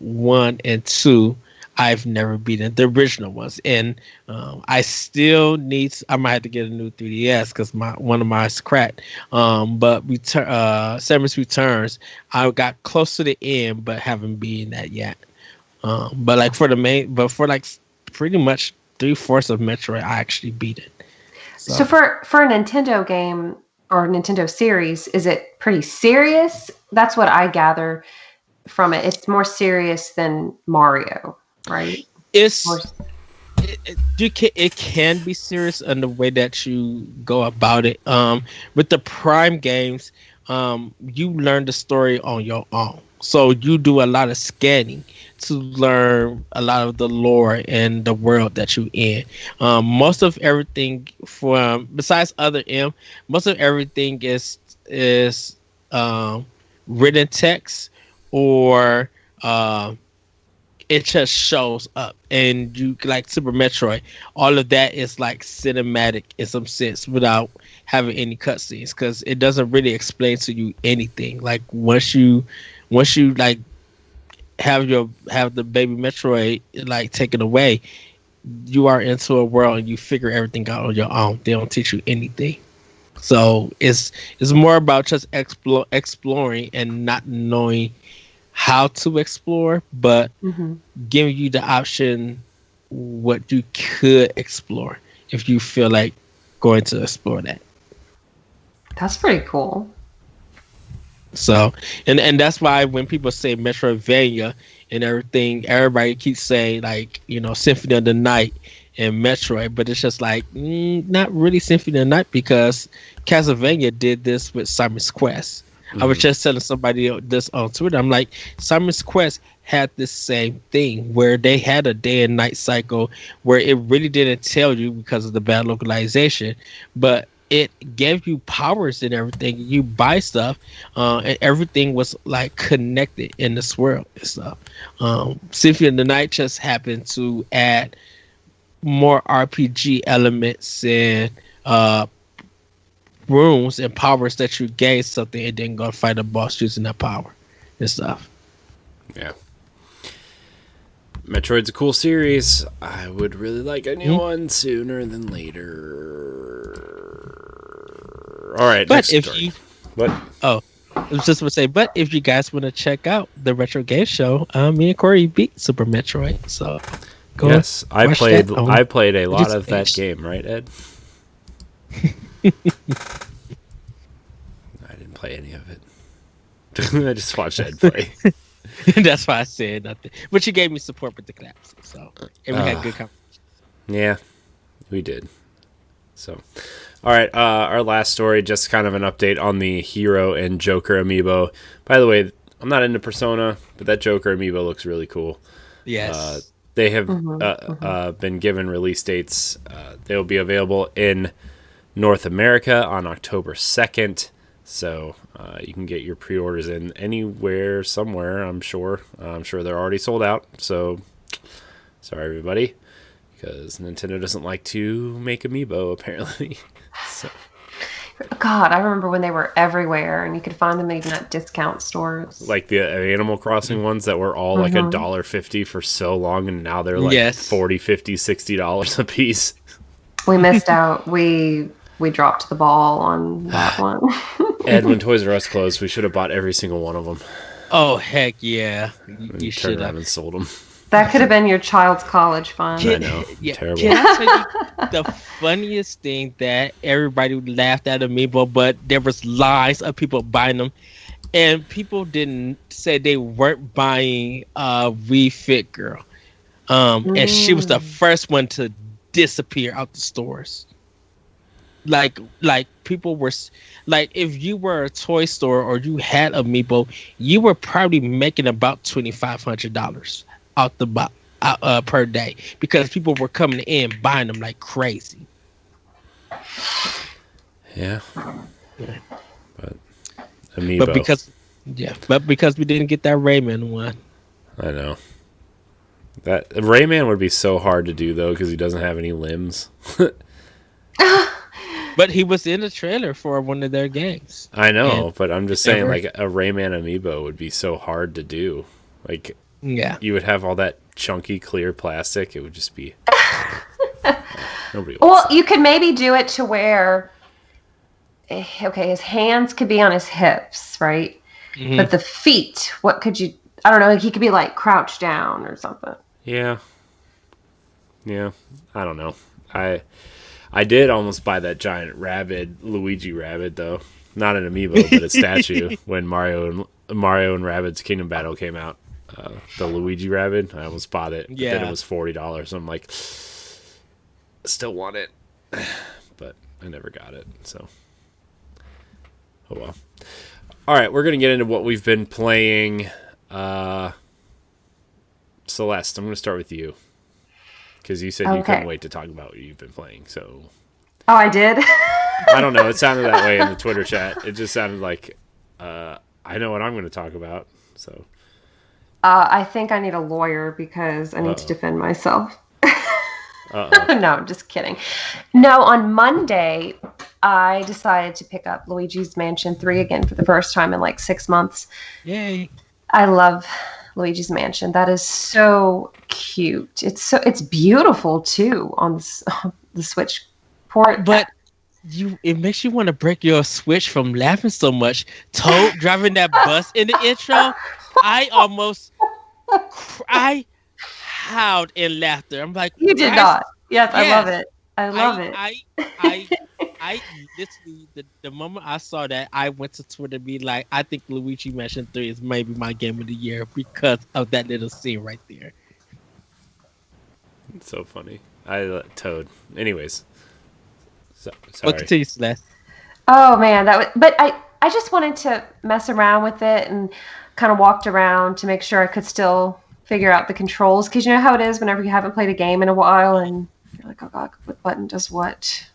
1 and 2, I've never beaten the original ones, and I still need. I might have to get a new 3DS because one of mine's cracked. But Samus Returns, I got close to the end, but haven't beaten that yet. But like for like pretty much 3/4 of Metroid, I actually beat it. So for a Nintendo game or Nintendo series, is it pretty serious? That's what I gather from it. It's more serious than Mario. Right. It can be serious in the way that you go about it. With the Prime games, you learn the story on your own. So you do a lot of scanning to learn a lot of the lore and the world that you're in. Most of everything besides Other M, most of everything is written text or it just shows up, and you like Super Metroid. All of that is like cinematic in some sense without having any cutscenes because it doesn't really explain to you anything. Like once you like have the baby Metroid like taken away, you are into a world and you figure everything out on your own. They don't teach you anything. So it's more about just exploring and not knowing how to explore, but giving you the option what you could explore if you feel like going to explore that. That's pretty cool. So, and that's why when people say Metroidvania and everything, everybody keeps saying like, Symphony of the Night and Metroid, but it's just like not really Symphony of the Night because Castlevania did this with Simon's Quest. I was just telling somebody this on Twitter. I'm like, Simon's Quest had this same thing where they had a day and night cycle where it really didn't tell you because of the bad localization, but it gave you powers and everything. You buy stuff, and everything was like connected in this world and stuff. Symphony of the Night just happened to add more RPG elements and rooms and powers that you gain something and then go fight a boss using that power and stuff. Yeah. Metroid's a cool series. I would really like a new one sooner than later. All right, But next if story. you, What? I was just going to say, but if you guys want to check out the Retro Game Show, me and Corey beat Super Metroid. So go Yes, I watch played. that on- I played a lot just of that finished. game, right, Ed? I didn't play any of it. I just watched Ed play. That's why I said nothing. But you gave me support with the classic, so and we had good conversation. Yeah, we did. So, all right. Our last story, just kind of an update on the Hero and Joker amiibo. By the way, I'm not into Persona, but that Joker amiibo looks really cool. Yes. They have been given release dates. They'll be available in North America on October 2nd. So you can get your pre-orders in anywhere, somewhere, I'm sure. I'm sure they're already sold out. So sorry, everybody, because Nintendo doesn't like to make amiibo, apparently. So. God, I remember when they were everywhere and you could find them even at discount stores. Like the Animal Crossing ones that were all like $1.50 for so long, and now they're like $40, $50, $60 a piece. We missed out. We dropped the ball on that one. Ed, when Toys R Us closed, we should have bought every single one of them. Oh heck yeah! You should Turned around have. and sold them. That could have been your child's college fund. I know. Terrible. Can I tell you the funniest thing that everybody laughed at Amiibo, but there was lies of people buying them, and people didn't say they weren't buying Wii Fit Girl, and she was the first one to disappear out the stores. Like people were like, if you were a toy store or you had Amiibo, you were probably making about $2,500 out the box per day, because people were coming in buying them like crazy. Yeah. But Amiibo. But because we didn't get that Rayman one. I know. That Rayman would be so hard to do though, because he doesn't have any limbs. But he was in the trailer for one of their games. I know, but I'm just saying, like, a Rayman amiibo would be so hard to do. Like, you would have all that chunky, clear plastic. It would just be... Nobody wants that. You could maybe do it to where... Okay, his hands could be on his hips, right? Mm-hmm. But the feet, what could you... I don't know, he could be, like, crouched down or something. Yeah. I don't know. I did almost buy that giant Luigi rabbit, though. Not an amiibo, but a statue. When Mario and Rabbids Kingdom Battle came out, the Luigi rabbit, I almost bought it. Yeah. Then it was $40. I'm like, still want it, but I never got it. So, oh well. All right, we're gonna get into what we've been playing. Celeste, I'm gonna start with you. Because you said you couldn't wait to talk about what you've been playing, so... Oh, I did? I don't know. It sounded that way in the Twitter chat. It just sounded like, I know what I'm going to talk about, so... I think I need a lawyer because I need to defend myself. No, I'm just kidding. No, on Monday, I decided to pick up Luigi's Mansion 3 again for the first time in like 6 months. Yay. I love Luigi's Mansion. That is so cute. It's beautiful too on the Switch port. But it makes you want to break your Switch from laughing so much. Toad driving that bus in the intro, I howled in laughter. I'm like, you did not. Yes, I love it. I love it. I literally, the moment I saw that, I went to Twitter to be like, I think Luigi Mansion 3 is maybe my game of the year because of that little scene right there. It's so funny. Toad. Anyways. Sorry. What continue, Celeste? Oh man, but I just wanted to mess around with it and kind of walked around to make sure I could still figure out the controls, because you know how it is whenever you haven't played a game in a while and you're like, oh god, what button does what?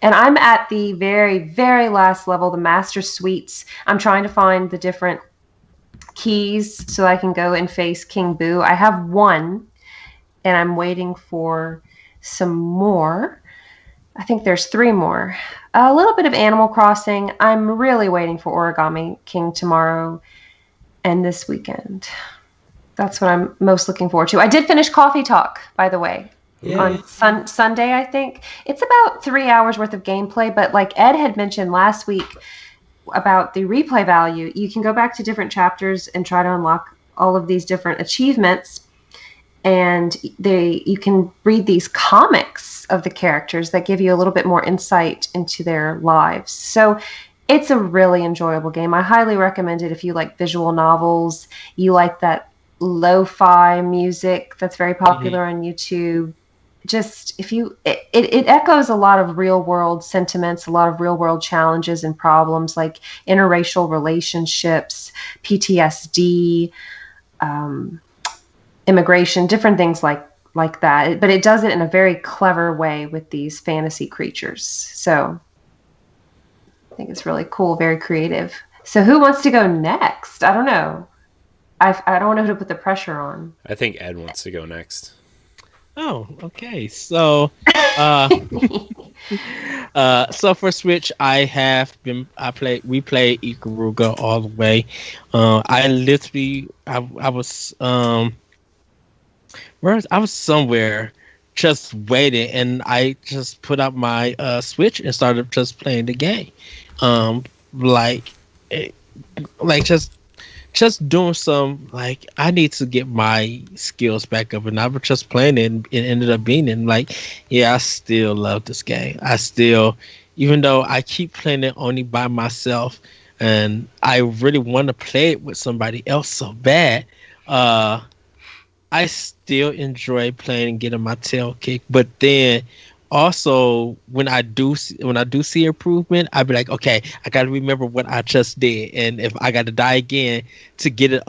And I'm at the very, very last level, the Master Suites. I'm trying to find the different keys so I can go and face King Boo. I have one, and I'm waiting for some more. I think there's 3 more. A little bit of Animal Crossing. I'm really waiting for Origami King tomorrow and this weekend. That's what I'm most looking forward to. I did finish Coffee Talk, by the way, on Sunday, I think. It's about 3 hours worth of gameplay, but like Ed had mentioned last week about the replay value, you can go back to different chapters and try to unlock all of these different achievements. And you can read these comics of the characters that give you a little bit more insight into their lives. So it's a really enjoyable game. I highly recommend it if you like visual novels, you like that lo-fi music that's very popular on YouTube. Just it echoes a lot of real world sentiments, a lot of real world challenges and problems like interracial relationships, PTSD, immigration, different things like that. But it does it in a very clever way with these fantasy creatures. So I think it's really cool, very creative. So who wants to go next? I don't know. I don't know who to put the pressure on. I think Ed wants to go next. Oh, okay. So, so for Switch, we played Ikaruga all the way. I was somewhere just waiting, and I just put out my Switch and started just playing the game. Just doing some, like, I need to get my skills back up, and I was just playing it, and it ended up being in, like, yeah, I still love this game. Even though I keep playing it only by myself, and I really want to play it with somebody else so bad, I still enjoy playing and getting my tail kicked. But then also when I do see improvement, I'd be like, okay, I got to remember what I just did, and if I got to die again to get it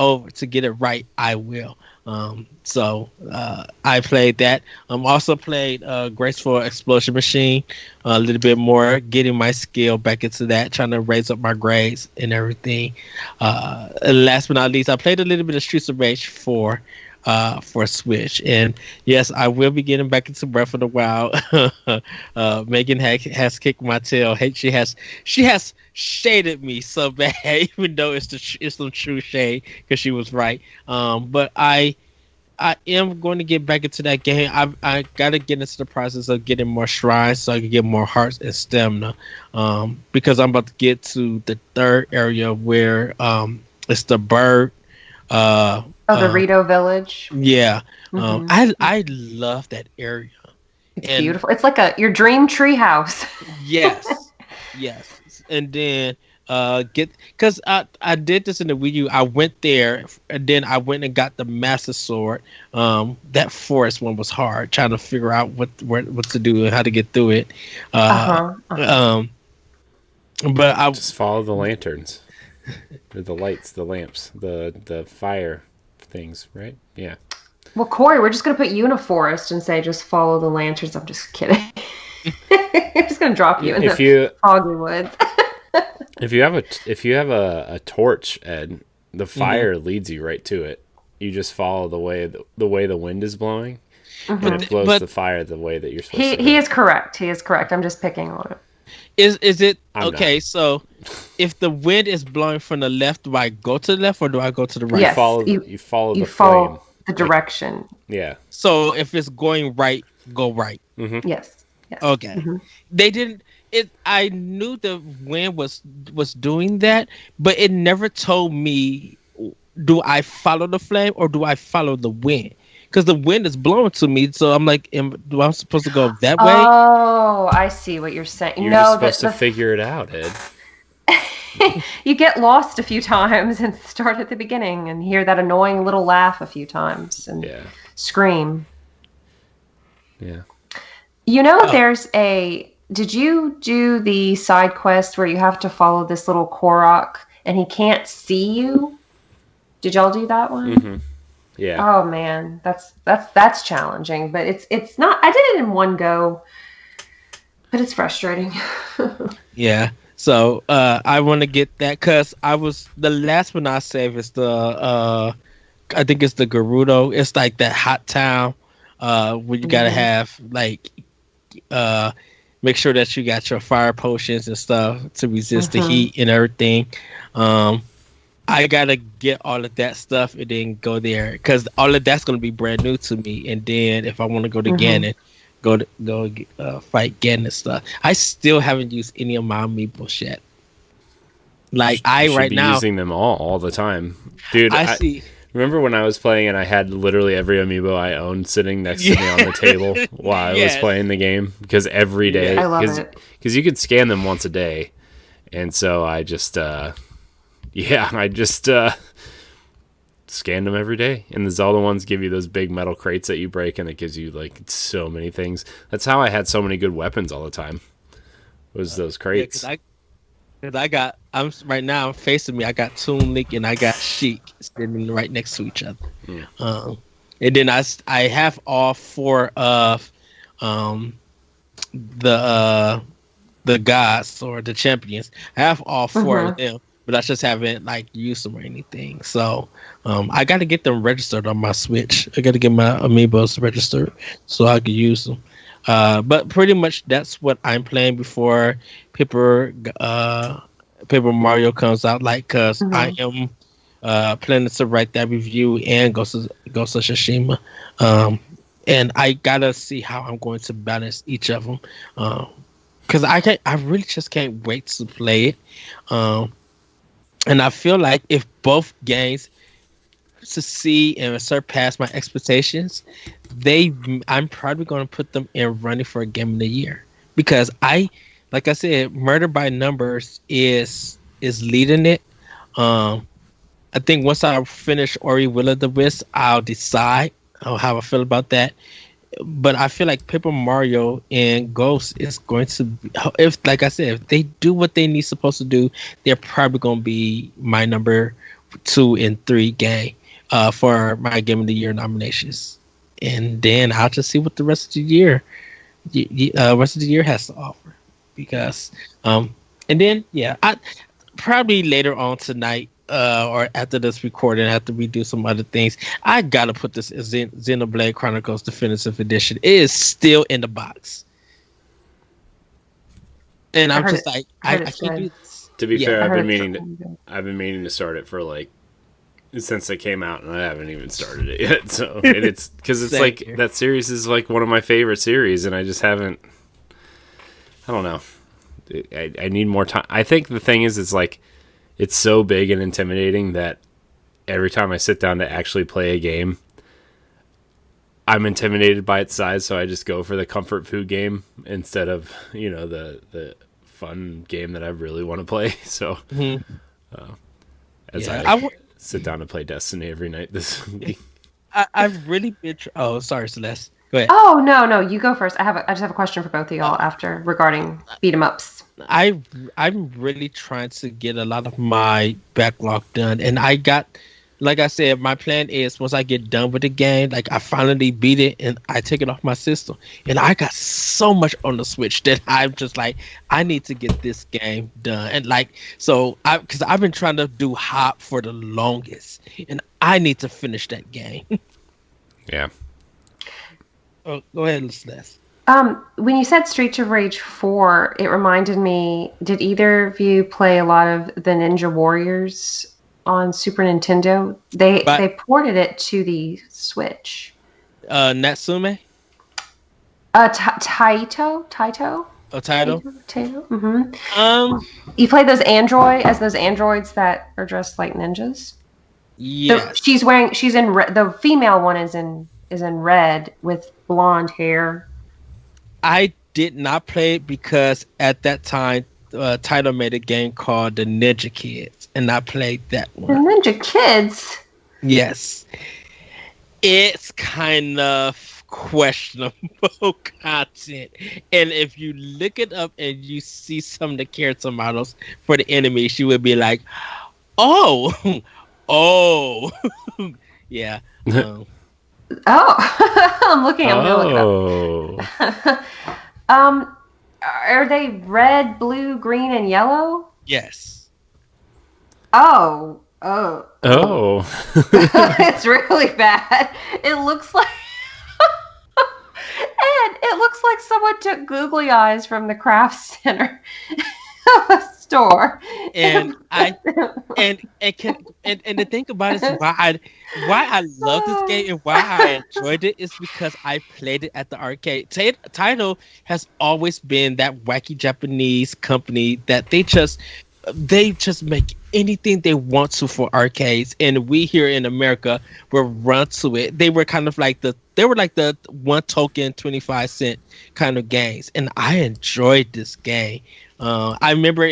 right, I will. So I played that. Also played Graceful Explosion Machine a little bit more, getting my skill back into that, trying to raise up my grades and everything. And last but not least, I played a little bit of Streets of Rage 4 for Switch, and yes, I will be getting back into Breath of the Wild. Megan has kicked my tail. She has shaded me so bad, even though it's some true shade, because she was right. But I am going to get back into that game. I gotta get into the process of getting more shrines so I can get more hearts and stamina. Because I'm about to get to the third area where it's the bird. The Rito Village. Yeah. I love that area. It's beautiful. It's like your dream tree house. Yes. And then because I did this in the Wii U. I went there, and then I went and got the Master Sword. That forest one was hard, trying to figure out what to do and how to get through it. But I just follow the lanterns, or the lights, the lamps, the fire things, right? Yeah. Well, Corey, we're just gonna put you in a forest and say just follow the lanterns. I'm just kidding. I'm just gonna drop you in the foggy woods. If you have a torch, Ed, the fire leads you right to it. You just follow the way the wind is blowing, and it blows the fire the way that you're supposed to. He is correct. He is correct. I'm just picking on it. Is it okay? So, if the wind is blowing from the left, do I go to the left or do I go to the right? Yes, you follow the flame. The direction. Yeah. So if it's going right, go right. Mm-hmm. Yes. Okay. Mm-hmm. They didn't. I knew the wind was doing that, but it never told me, do I follow the flame or do I follow the wind? Because the wind is blowing to me, so I'm like, do I supposed to go that way? Oh, I see what you're saying. You're just supposed to figure it out, Ed. You get lost a few times and start at the beginning and hear that annoying little laugh a few times and scream. Yeah. There's did you do the side quest where you have to follow this little Korok and he can't see you? Did y'all do that one? Mm-hmm. Yeah. Oh man, that's challenging, but it's not. I did it in one go, but it's frustrating. Yeah. So I want to get that because the last one I saved is I think it's the Gerudo. It's like that hot town where you gotta have like make sure that you got your fire potions and stuff to resist the Mhm. heat and everything. I gotta get all of that stuff and then go there because all of that's gonna be brand new to me. And then if I want to go to Mhm. Ganon, fight Ganon and stuff. I still haven't used any of my amiibos yet. Like You I should right be now, using them all the time, dude. I see. Remember when I was playing and I had literally every amiibo I owned sitting next to me on the table while I was Yes. playing the game? Because every day, Yeah. I love it. because you could scan them once a day, and so I just scanned them every day. And the Zelda ones give you those big metal crates that you break, and it gives you like so many things. That's how I had so many good weapons all the time. Was those crates? I'm right now facing me. I got Toon Link and I got Sheik standing right next to each other. And then I have all four of the gods or the champions. I have all 4 of them, but I just haven't like used them or anything. So I got to get them registered on my Switch. I got to get my amiibos registered so I can use them. But pretty much that's what I'm playing before Paper Mario comes out. Like, cause I am planning to write that review and Ghost of Tsushima. And I gotta see how I'm going to balance each of them. Cause I really just can't wait to play it. And I feel like if both games succeed and surpass my expectations, I'm probably going to put them in running for a game of the year because like I said, Murder by Numbers is leading it. I think once I finish Ori Will of the Wisp, I'll decide how I feel about that. But I feel like Paper Mario and Ghost is going to be, like I said, if they do what they need supposed to do, they're probably going to be my number 2 and 3 game for my Game of the Year nominations. And then I'll just see what the rest of the year has to offer. Because and then I probably later on tonight or after this recording, after we do some other things, I gotta put this Xenoblade Chronicles Definitive Edition. It is still in the box, and I'm just like, I can't do this. To be fair, I've been meaning meaning to start it for like since it came out, and I haven't even started it yet. So it's because it's like here. That series is like one of my favorite series, and I just haven't. I don't know. I need more time. I think the thing is, it's like it's so big and intimidating that every time I sit down to actually play a game, I'm intimidated by its size. So I just go for the comfort food game instead of the fun game that I really want to play. So I sit down to play Destiny every night this week. I've really been. Oh, sorry, Celeste. Go ahead. Oh no, you go first. I just have a question for both of y'all after regarding beat 'em ups. I'm really trying to get a lot of my backlog done, and like I said, my plan is once I get done with the game, like I finally beat it and I take it off my system, and I got so much on the Switch that I'm just like, I need to get this game done, and because I've been trying to do Hop for the longest, and I need to finish that game. Yeah. Oh, go ahead, Les. When you said Streets of Rage 4, it reminded me, did either of you play a lot of the Ninja Warriors on Super Nintendo? They ported it to the Switch. Natsume? Taito? Oh, Taito? Mm-hmm. You play those androids that are dressed like ninjas? Yes. So she's in the female one is in red with blonde hair. I did not play it because at that time, Taito made a game called The Ninja Kids, and I played that one. The Ninja Kids? Yes. It's kind of questionable content. And if you look it up and you see some of the character models for the enemies, you would be like, oh, yeah. I'm looking. I'm gonna look it up. Are they red, blue, green, and yellow? Yes. Oh. It's really bad. It looks like, and it It looks like someone took googly eyes from the craft center store. And the thing about it is why I love this game and why I enjoyed it is because I played it at the arcade. Taito has always been that wacky Japanese company that they just make anything they want to for arcades, and we here in America will run to it. They were kind of like the 1 token 25 cent kind of games, and I enjoyed this game. I remember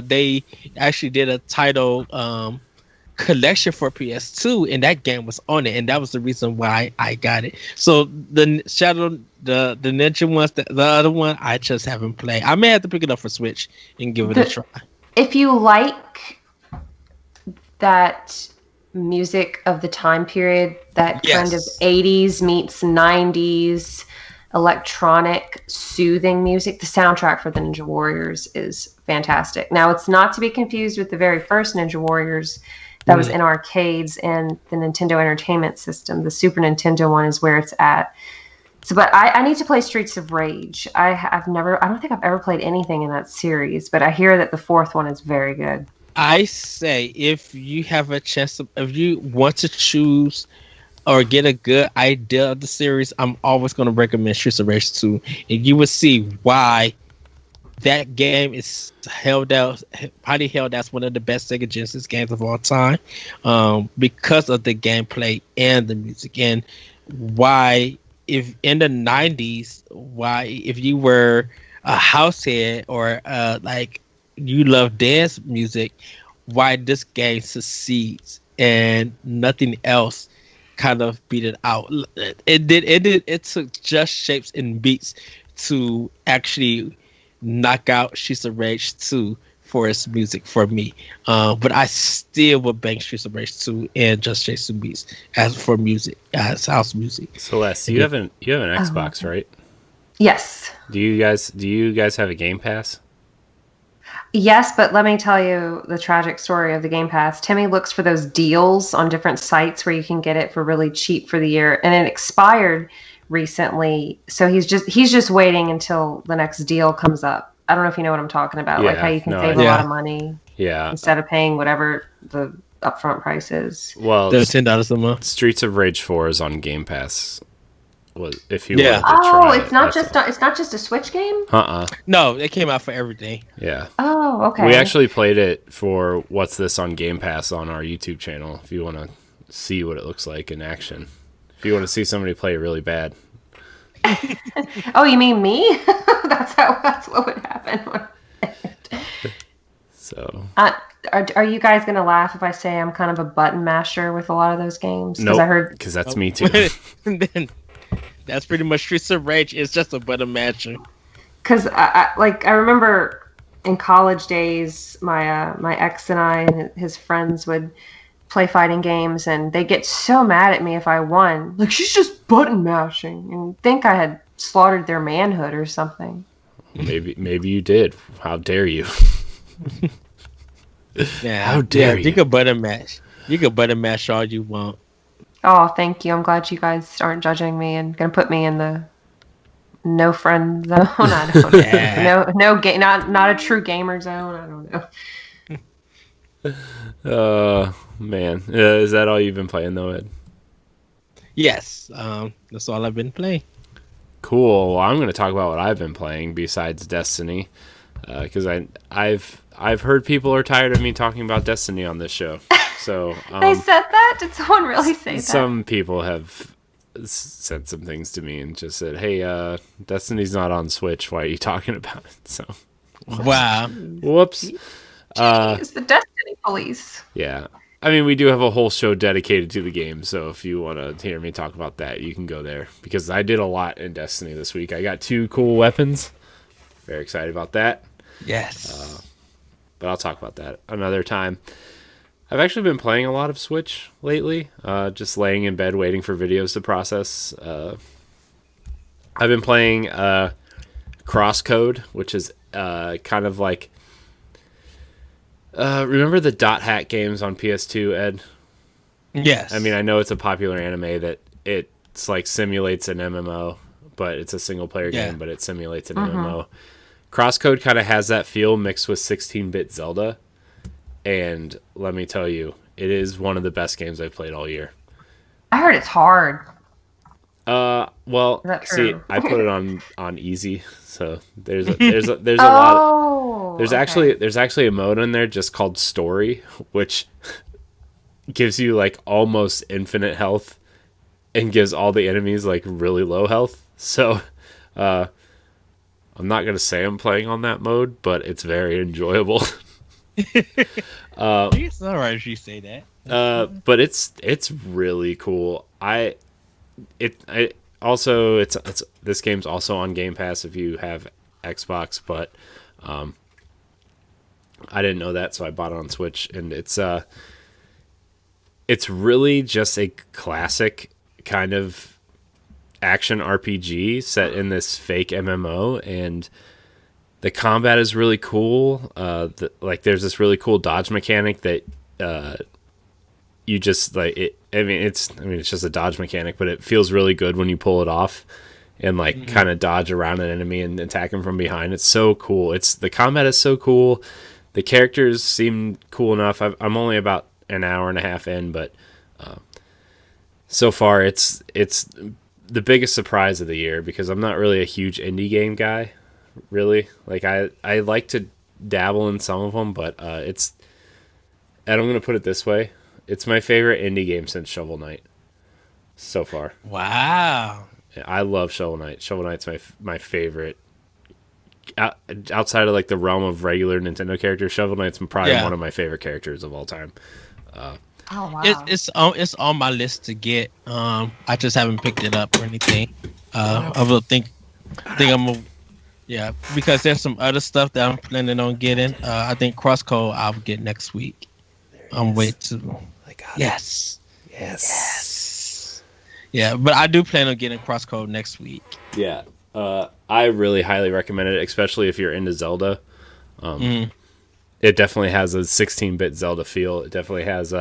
they actually did a title collection for PS2, and that game was on it, and that was the reason why I got it. So the Ninja ones, the other one, I just haven't played. I may have to pick it up for Switch and give it a try. If you like that music of the time period, that kind of 80s meets 90s electronic soothing music, the soundtrack for the Ninja Warriors is fantastic. Now, it's not to be confused with the very first Ninja Warriors that was in arcades and the Nintendo Entertainment System. The Super Nintendo one is where it's at. So, but I need to play Streets of Rage. I don't think I've ever played anything in that series, but I hear that the fourth one is very good. I say if you have a chance, if you want to choose or get a good idea of the series, I'm always going to recommend Streets of Rage 2, and you will see why that game is probably held as one of the best Sega Genesis games of all time, because of the gameplay and the music, and why. If in the 90s, if you were a househead or like you love dance music, why this game succeeds and nothing else kind of beat it out. It took just shapes and beats to actually knock out Streets of Rage 2 for its music for me. But I still would bank Streets of Rage 2 and Just Shapes and Beats as for music, as house music. Celeste, you have an Xbox, right? Yes. Do you guys have a Game Pass? Yes, but let me tell you the tragic story of the Game Pass. Timmy looks for those deals on different sites where you can get it for really cheap for the year, and it expired recently. So he's just waiting until the next deal comes up. I don't know if you know what I'm talking about, like how you can save a lot of money, instead of paying whatever the upfront price is. Well, they're $10 a month. Streets of Rage 4 is on Game Pass. If you wanted to try it's not just a Switch game. No, it came out for everything. Yeah. Oh, okay. We actually played it for What's This on Game Pass on our YouTube channel. If you want to see what it looks like in action, if you want to see somebody play it really bad. Oh, you mean me? That's what would happen. So, are you guys gonna laugh if I say I'm kind of a button masher with a lot of those games? No, because that's me too. Then that's pretty much Streets of Rage. It's just a button masher. Because I remember in college days, my ex and I and his friends would play fighting games, and they get so mad at me if I won. Like, she's just button mashing, and think I had slaughtered their manhood or something. Maybe you did. How dare you? Yeah, how dare you? You can button mash. You can button mash all you want. Oh, thank you. I'm glad you guys aren't judging me and gonna put me in the no friend zone. I don't know. Not a true gamer zone. I don't know. Man, is that all you've been playing though, Ed? Yes, that's all I've been playing. Cool. Well, I'm going to talk about what I've been playing besides Destiny, because I've heard people are tired of me talking about Destiny on this show. So they said that? Did someone really say that? Some people have said some things to me and just said, "Hey, Destiny's not on Switch. Why are you talking about it?" So, wow. Whoops. It's the Destiny police. Yeah. I mean, we do have a whole show dedicated to the game, so if you want to hear me talk about that, you can go there. Because I did a lot in Destiny this week. I got 2 cool weapons. Very excited about that. Yes. But I'll talk about that another time. I've actually been playing a lot of Switch lately, just laying in bed waiting for videos to process. I've been playing Crosscode, which is kind of like... remember the Dot Hack games on PS2, Ed? Yes. I mean, I know it's a popular anime that it's like simulates an MMO, but it's a single player game, but it simulates an Mm-hmm. MMO. Crosscode kind of has that feel mixed with 16-bit Zelda, and let me tell you, it is one of the best games I've played all year. I heard it's hard. Well, Is that see, true? I put it on easy, so there's a lot. Oh, There's actually a mode in there just called Story, which gives you like almost infinite health and gives all the enemies like really low health. So, I'm not gonna say I'm playing on that mode, but it's very enjoyable. It's all right if you say that. But it's really cool. I also it's this game's also on Game Pass if you have Xbox, but I didn't know that, so I bought it on Switch, and it's really just a classic kind of action RPG set in this fake MMO, and the combat is really cool. There's this really cool dodge mechanic that you just like it. It's just a dodge mechanic, but it feels really good when you pull it off and like kind of dodge around an enemy and attack him from behind. It's so cool. The combat is so cool. The characters seem cool enough. I'm only about an hour and a half in, but so far it's the biggest surprise of the year because I'm not really a huge indie game guy. Really, like I like to dabble in some of them, but and I'm gonna put it this way: it's my favorite indie game since Shovel Knight so far. Wow. I love Shovel Knight. Shovel Knight's my favorite. Outside of like the realm of regular Nintendo characters, Shovel Knight's probably one of my favorite characters of all time. oh wow. It's on my list to get. I just haven't picked it up or anything. I will think I'm a, because there's some other stuff that I'm planning on getting. I think Crosscode I'll get next week. I'm waiting to. Yes. Yeah, but I do plan on getting Crosscode next week. Yeah. I really highly recommend it, especially if you're into Zelda. It definitely has a 16-bit Zelda feel. It definitely has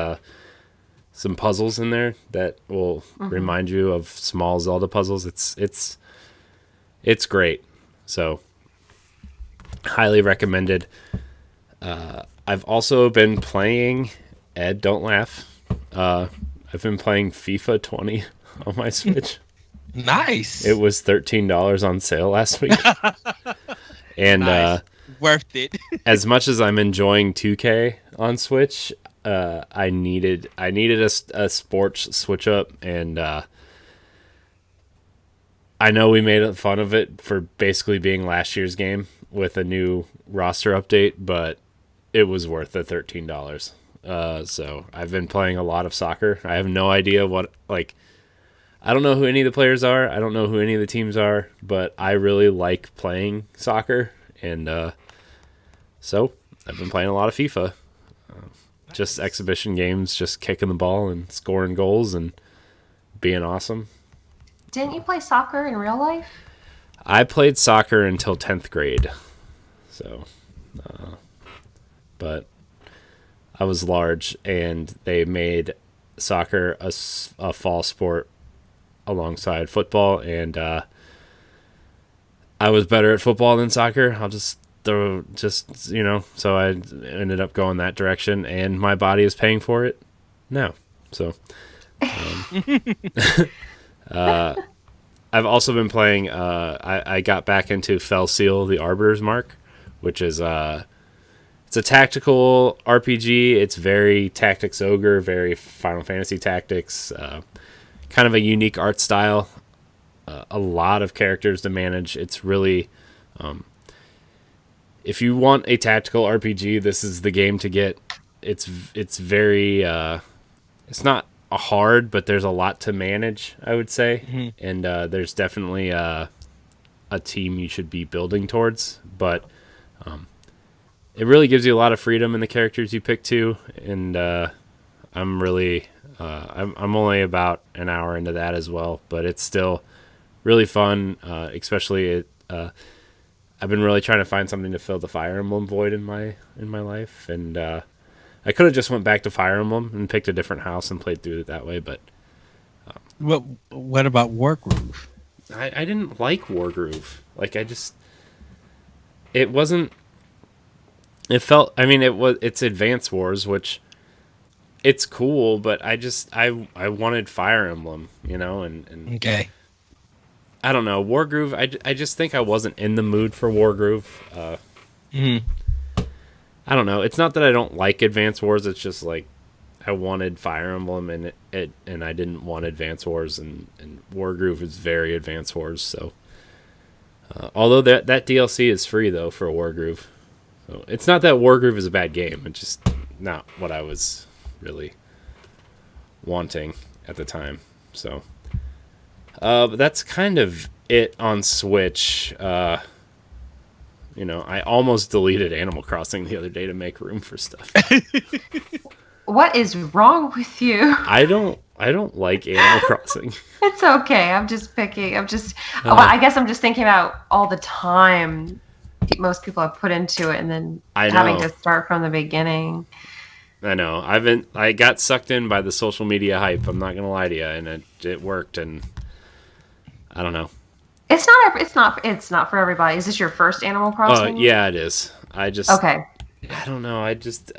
some puzzles in there that will remind you of small Zelda puzzles. It's great. So, highly recommended. I've also been playing, Ed, don't laugh. I've been playing FIFA 20 on my Switch. Nice. It was $13 on sale last week. And nice. Worth it. As much as I'm enjoying 2K on Switch, I needed a sports switch up, and I know we made fun of it for basically being last year's game with a new roster update, but it was worth the $13. So I've been playing a lot of soccer. I have no idea I don't know who any of the players are. I don't know who any of the teams are, but I really like playing soccer, and so I've been playing a lot of FIFA. Just exhibition games, just kicking the ball and scoring goals and being awesome. Didn't you play soccer in real life? I played soccer until 10th grade, so, but I was large, and they made soccer a fall sport alongside football, and I was better at football than soccer. So I ended up going that direction, and my body is paying for it now. So, I've also been playing. I got back into Fils-Aime, the Arbiter's Mark, which is it's a tactical RPG. It's very Tactics Ogre, very Final Fantasy Tactics. Kind of a unique art style. A lot of characters to manage. It's really, if you want a tactical RPG, this is the game to get. It's very. It's not hard, but there's a lot to manage, I would say, and there's definitely a team you should be building towards. But it really gives you a lot of freedom in the characters you pick too, and I'm really. I'm only about an hour into that as well, but it's still really fun. Especially, I've been really trying to find something to fill the Fire Emblem void in my life, and I could have just went back to Fire Emblem and picked a different house and played through it that way. But What about Wargroove? I didn't like Wargroove. Like it wasn't. It felt. I mean, it's Advance Wars, which it's cool, but I wanted Fire Emblem, and Okay. I don't know, Wargroove. I just think I wasn't in the mood for Wargroove. Mhm. I don't know. It's not that I don't like Advance Wars. It's just like I wanted Fire Emblem and I didn't want Advance Wars, and Wargroove is very Advance Wars. So, although that DLC is free though for Wargroove, so it's not that Wargroove is a bad game. It's just not what I was really wanting at the time. So, but that's kind of it on Switch. I almost deleted Animal Crossing the other day to make room for stuff. What is wrong with you? I don't like Animal Crossing. It's okay. I'm just picking. Well, I guess I'm just thinking about all the time most people have put into it, and then having to start from the beginning. I know. I got sucked in by the social media hype. I'm not gonna lie to you, and it worked. And I don't know. It's not for everybody. Is this your first Animal Crossing? Yeah, it is. Okay. I don't know. I was just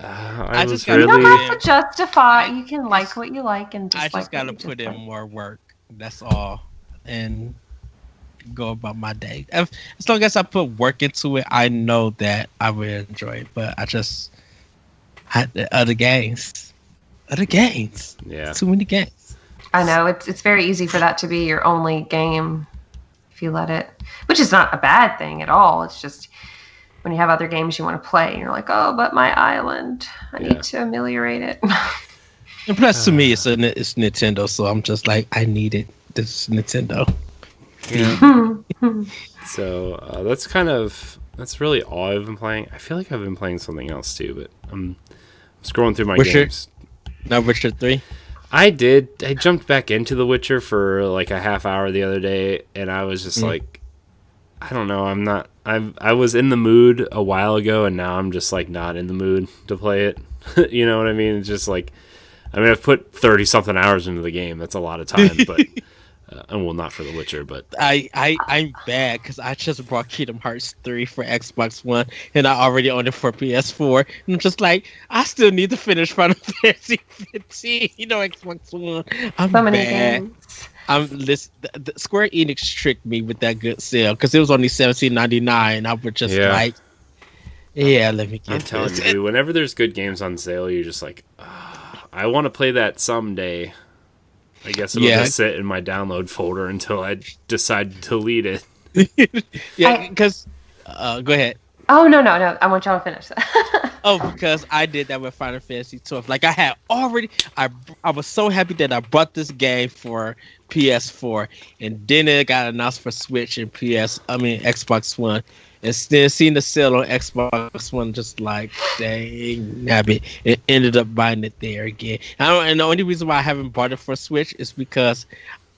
really. You don't have to justify. You can like what you like and I dislike. just gotta put in more work. That's all, and go about my day. As long as I put work into it, I know that I will enjoy it. But I just had the other games. Yeah. Too many games. I know it's very easy for that to be your only game if you let it, which is not a bad thing at all. It's just when you have other games you want to play, and you're like, oh, but my island, I need to ameliorate it. And plus, to me, it's Nintendo, so I'm just like, I need it. This is Nintendo. Yeah. So that's really all I've been playing. I feel like I've been playing something else too, but I'm scrolling through my games. Witcher 3? I jumped back into The Witcher for like a half hour the other day, and I was just like, I don't know. I was in the mood a while ago, and now I'm just like not in the mood to play it. You know what I mean? It's just like, I've put 30 something hours into the game. That's a lot of time, but not for The Witcher, but I'm bad because I just bought Kingdom Hearts 3 for Xbox One, and I already own it for PS4. And I'm just like, I still need to finish Final Fantasy 15. Xbox One. I'm so many bad. games. The Square Enix tricked me with that good sale because it was only $17.99. I was just like, yeah, let me get I'm telling you, whenever there's good games on sale, you're just like, I want to play that someday. I guess it'll just sit in my download folder until I decide to delete it. Because go ahead. Oh no! I want y'all to finish that. Because I did that with Final Fantasy 12. Like I had already, I was so happy that I bought this game for PS4, and then it got announced for Switch and Xbox One. And then seeing the sale on Xbox One, just like, dang, nabbit. It ended up buying it there again. And the only reason why I haven't bought it for Switch is because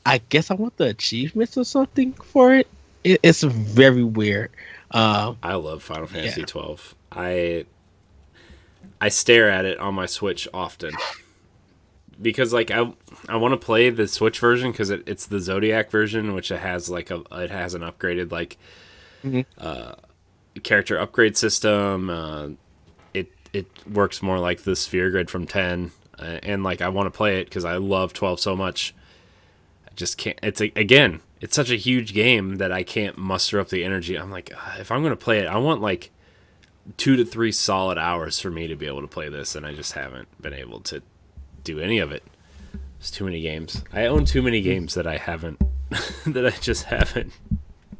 I guess I want the achievements or something for it. It's very weird. I love Final Fantasy 12. I stare at it on my Switch often because like I want to play the Switch version because it's the Zodiac version, which it has an upgraded like character upgrade system. It works more like the Sphere Grid from 10, and like I want to play it because I love 12 so much. I just can't. It's such a huge game that I can't muster up the energy. I'm like, if I'm going to play it, I want like 2 to 3 solid hours for me to be able to play this, and I just haven't been able to do any of it. There's too many games. I own too many games that I haven't, that I just haven't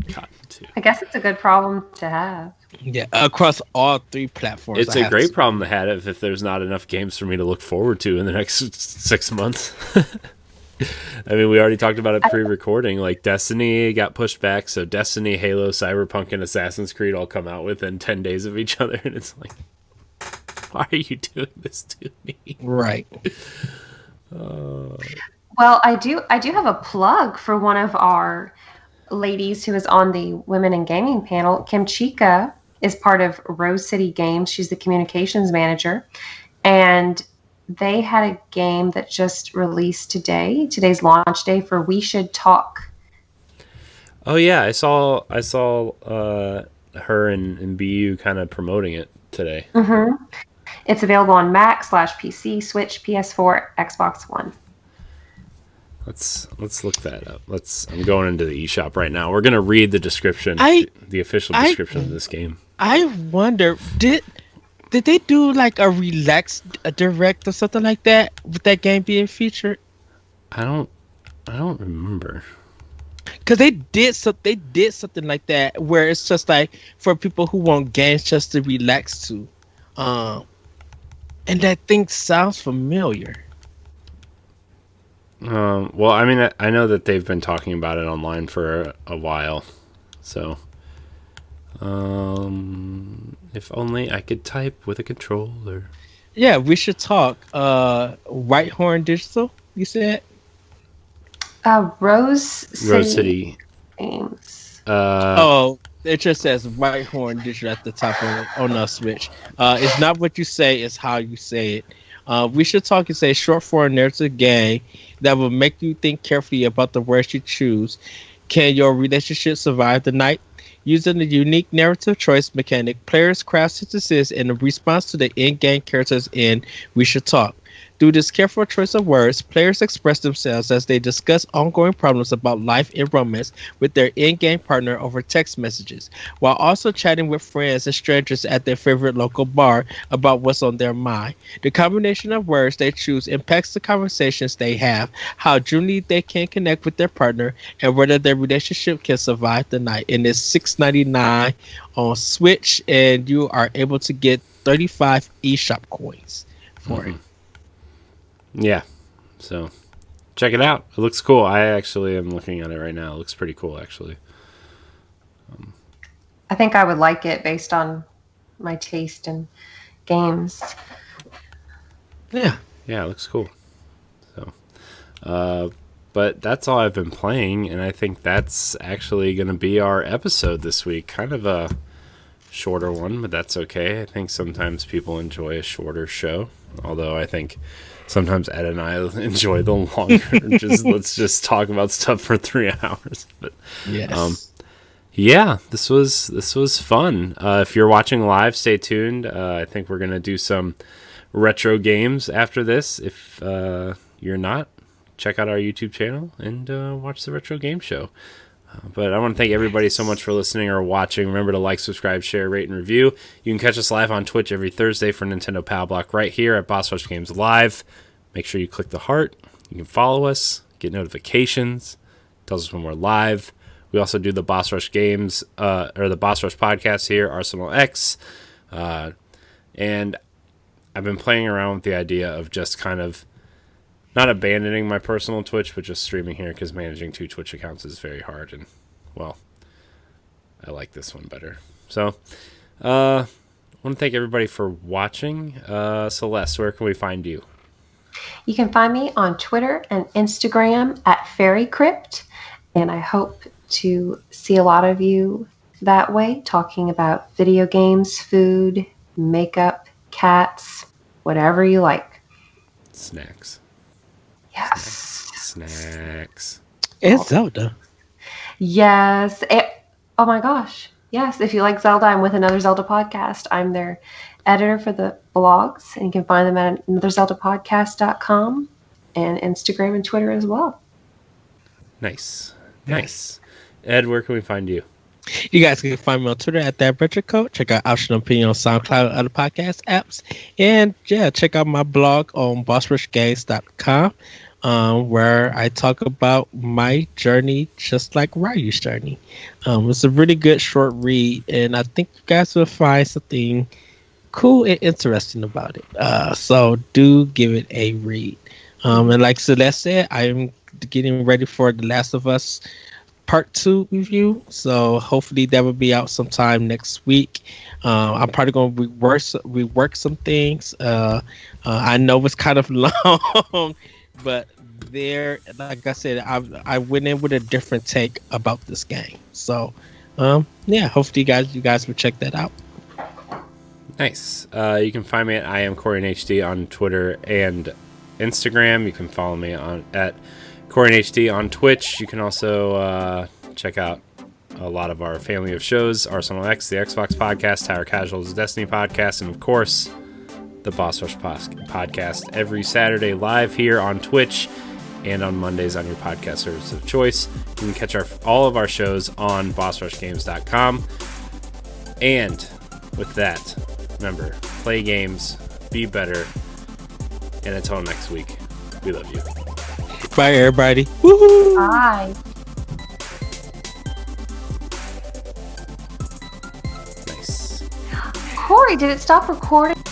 gotten to. I guess it's a good problem to have. Yeah, across all 3 platforms. It's a great problem to have if there's not enough games for me to look forward to in the next 6 months. We already talked about it pre-recording. Like Destiny got pushed back, so Destiny, Halo, Cyberpunk, and Assassin's Creed all come out within 10 days of each other, and it's like, why are you doing this to me? Right. Well, I do have a plug for one of our ladies who is on the Women in Gaming panel. Kim Chica is part of Rose City Games. She's the communications manager, and they had a game that just released today. Today's launch day for We Should Talk. Oh yeah, I saw her and BU kind of promoting it today. Mm-hmm. It's available on Mac/PC, Switch, PS4, Xbox One. Let's look that up. I'm going into the eShop right now. We're gonna read the description, the official description of this game. I wonder, did they do like a direct or something like that with that game being featured? I don't remember. Because they did something like that where it's just like for people who want games just to relax to, and that thing sounds familiar. Well, I mean, I know that they've been talking about it online for a while, so if only I could type with a controller. Yeah, we should talk. Whitehorn Digital, you said? Rose City Games. It just says Whitehorn Digital at the top on the Switch. It's not what you say, it's how you say it. We should talk is a short form narrative game that will make you think carefully about the words you choose. Can your relationship survive the night? Using the unique narrative choice mechanic, players craft sentences in response to the in-game characters in We Should Talk. Through this careful choice of words, players express themselves as they discuss ongoing problems about life and romance with their in-game partner over text messages, while also chatting with friends and strangers at their favorite local bar about what's on their mind. The combination of words they choose impacts the conversations they have, how genuinely they can connect with their partner, and whether their relationship can survive the night. And it's $6.99 on Switch, and you are able to get 35 eShop coins for it. Yeah, so check it out. It looks cool. I actually am looking at it right now. It looks pretty cool, actually. I think I would like it based on my taste in games. Yeah, it looks cool. So, but that's all I've been playing, and I think that's actually going to be our episode this week. Kind of a shorter one, but that's okay. I think sometimes people enjoy a shorter show, although I think sometimes Ed and I enjoy the longer. Let's just talk about stuff for 3 hours. But yes. Yeah, this was fun. If you're watching live, stay tuned. I think we're gonna do some retro games after this. If you're not, check out our YouTube channel and watch the retro game show. But I want to thank everybody so much for listening or watching. Remember to like, subscribe, share, rate, and review. You can catch us live on Twitch every Thursday for Nintendo Power Block right here at Boss Rush Games Live. Make sure you click the heart. You can follow us, get notifications, tells us when we're live. We also do the Boss Rush Games, or the Boss Rush podcast here, Arsenal X. And I've been playing around with the idea of just kind of not abandoning my personal Twitch, but just streaming here because managing 2 Twitch accounts is very hard. And, well, I like this one better. So, I want to thank everybody for watching. Celeste, where can we find you? You can find me on Twitter and Instagram at Fairy Crypt. And I hope to see a lot of you that way, talking about video games, food, makeup, cats, whatever you like. Snacks. Yes. Snacks. And Zelda. Yes. Oh my gosh. Yes. If you like Zelda, I'm with Another Zelda Podcast. I'm their editor for the blogs, and you can find them at anotherzeldapodcast.com and Instagram and Twitter as well. Nice. Ed, where can we find you? You guys can find me on Twitter at ThatBridgerCode. Check out Optional Opinion on SoundCloud and other podcast apps. And yeah, check out my blog on bossrushgames.com, where I talk about my journey just like Ryu's journey. It's a really good short read, and I think you guys will find something cool and interesting about it. So do give it a read. And like Celeste said, I'm getting ready for The Last of Us Part 2 review, so hopefully that will be out sometime next week. I'm probably going to rework some things. I know it's kind of long, but there, like I said, I went in with a different take about this game. So yeah, hopefully you guys will check that out. Nice. You can find me at I am Corey HD on Twitter and Instagram. You can follow me at CoreyHD on Twitch. You can also check out a lot of our family of shows, Arsenal X, the Xbox podcast, Tower Casual's Destiny podcast, and of course, the Boss Rush podcast every Saturday live here on Twitch and on Mondays on your podcast service of choice. You can catch all of our shows on bossrushgames.com. And with that, remember, play games, be better, and until next week, we love you. Bye, everybody. Woohoo! Bye. Nice. Corey, did it stop recording?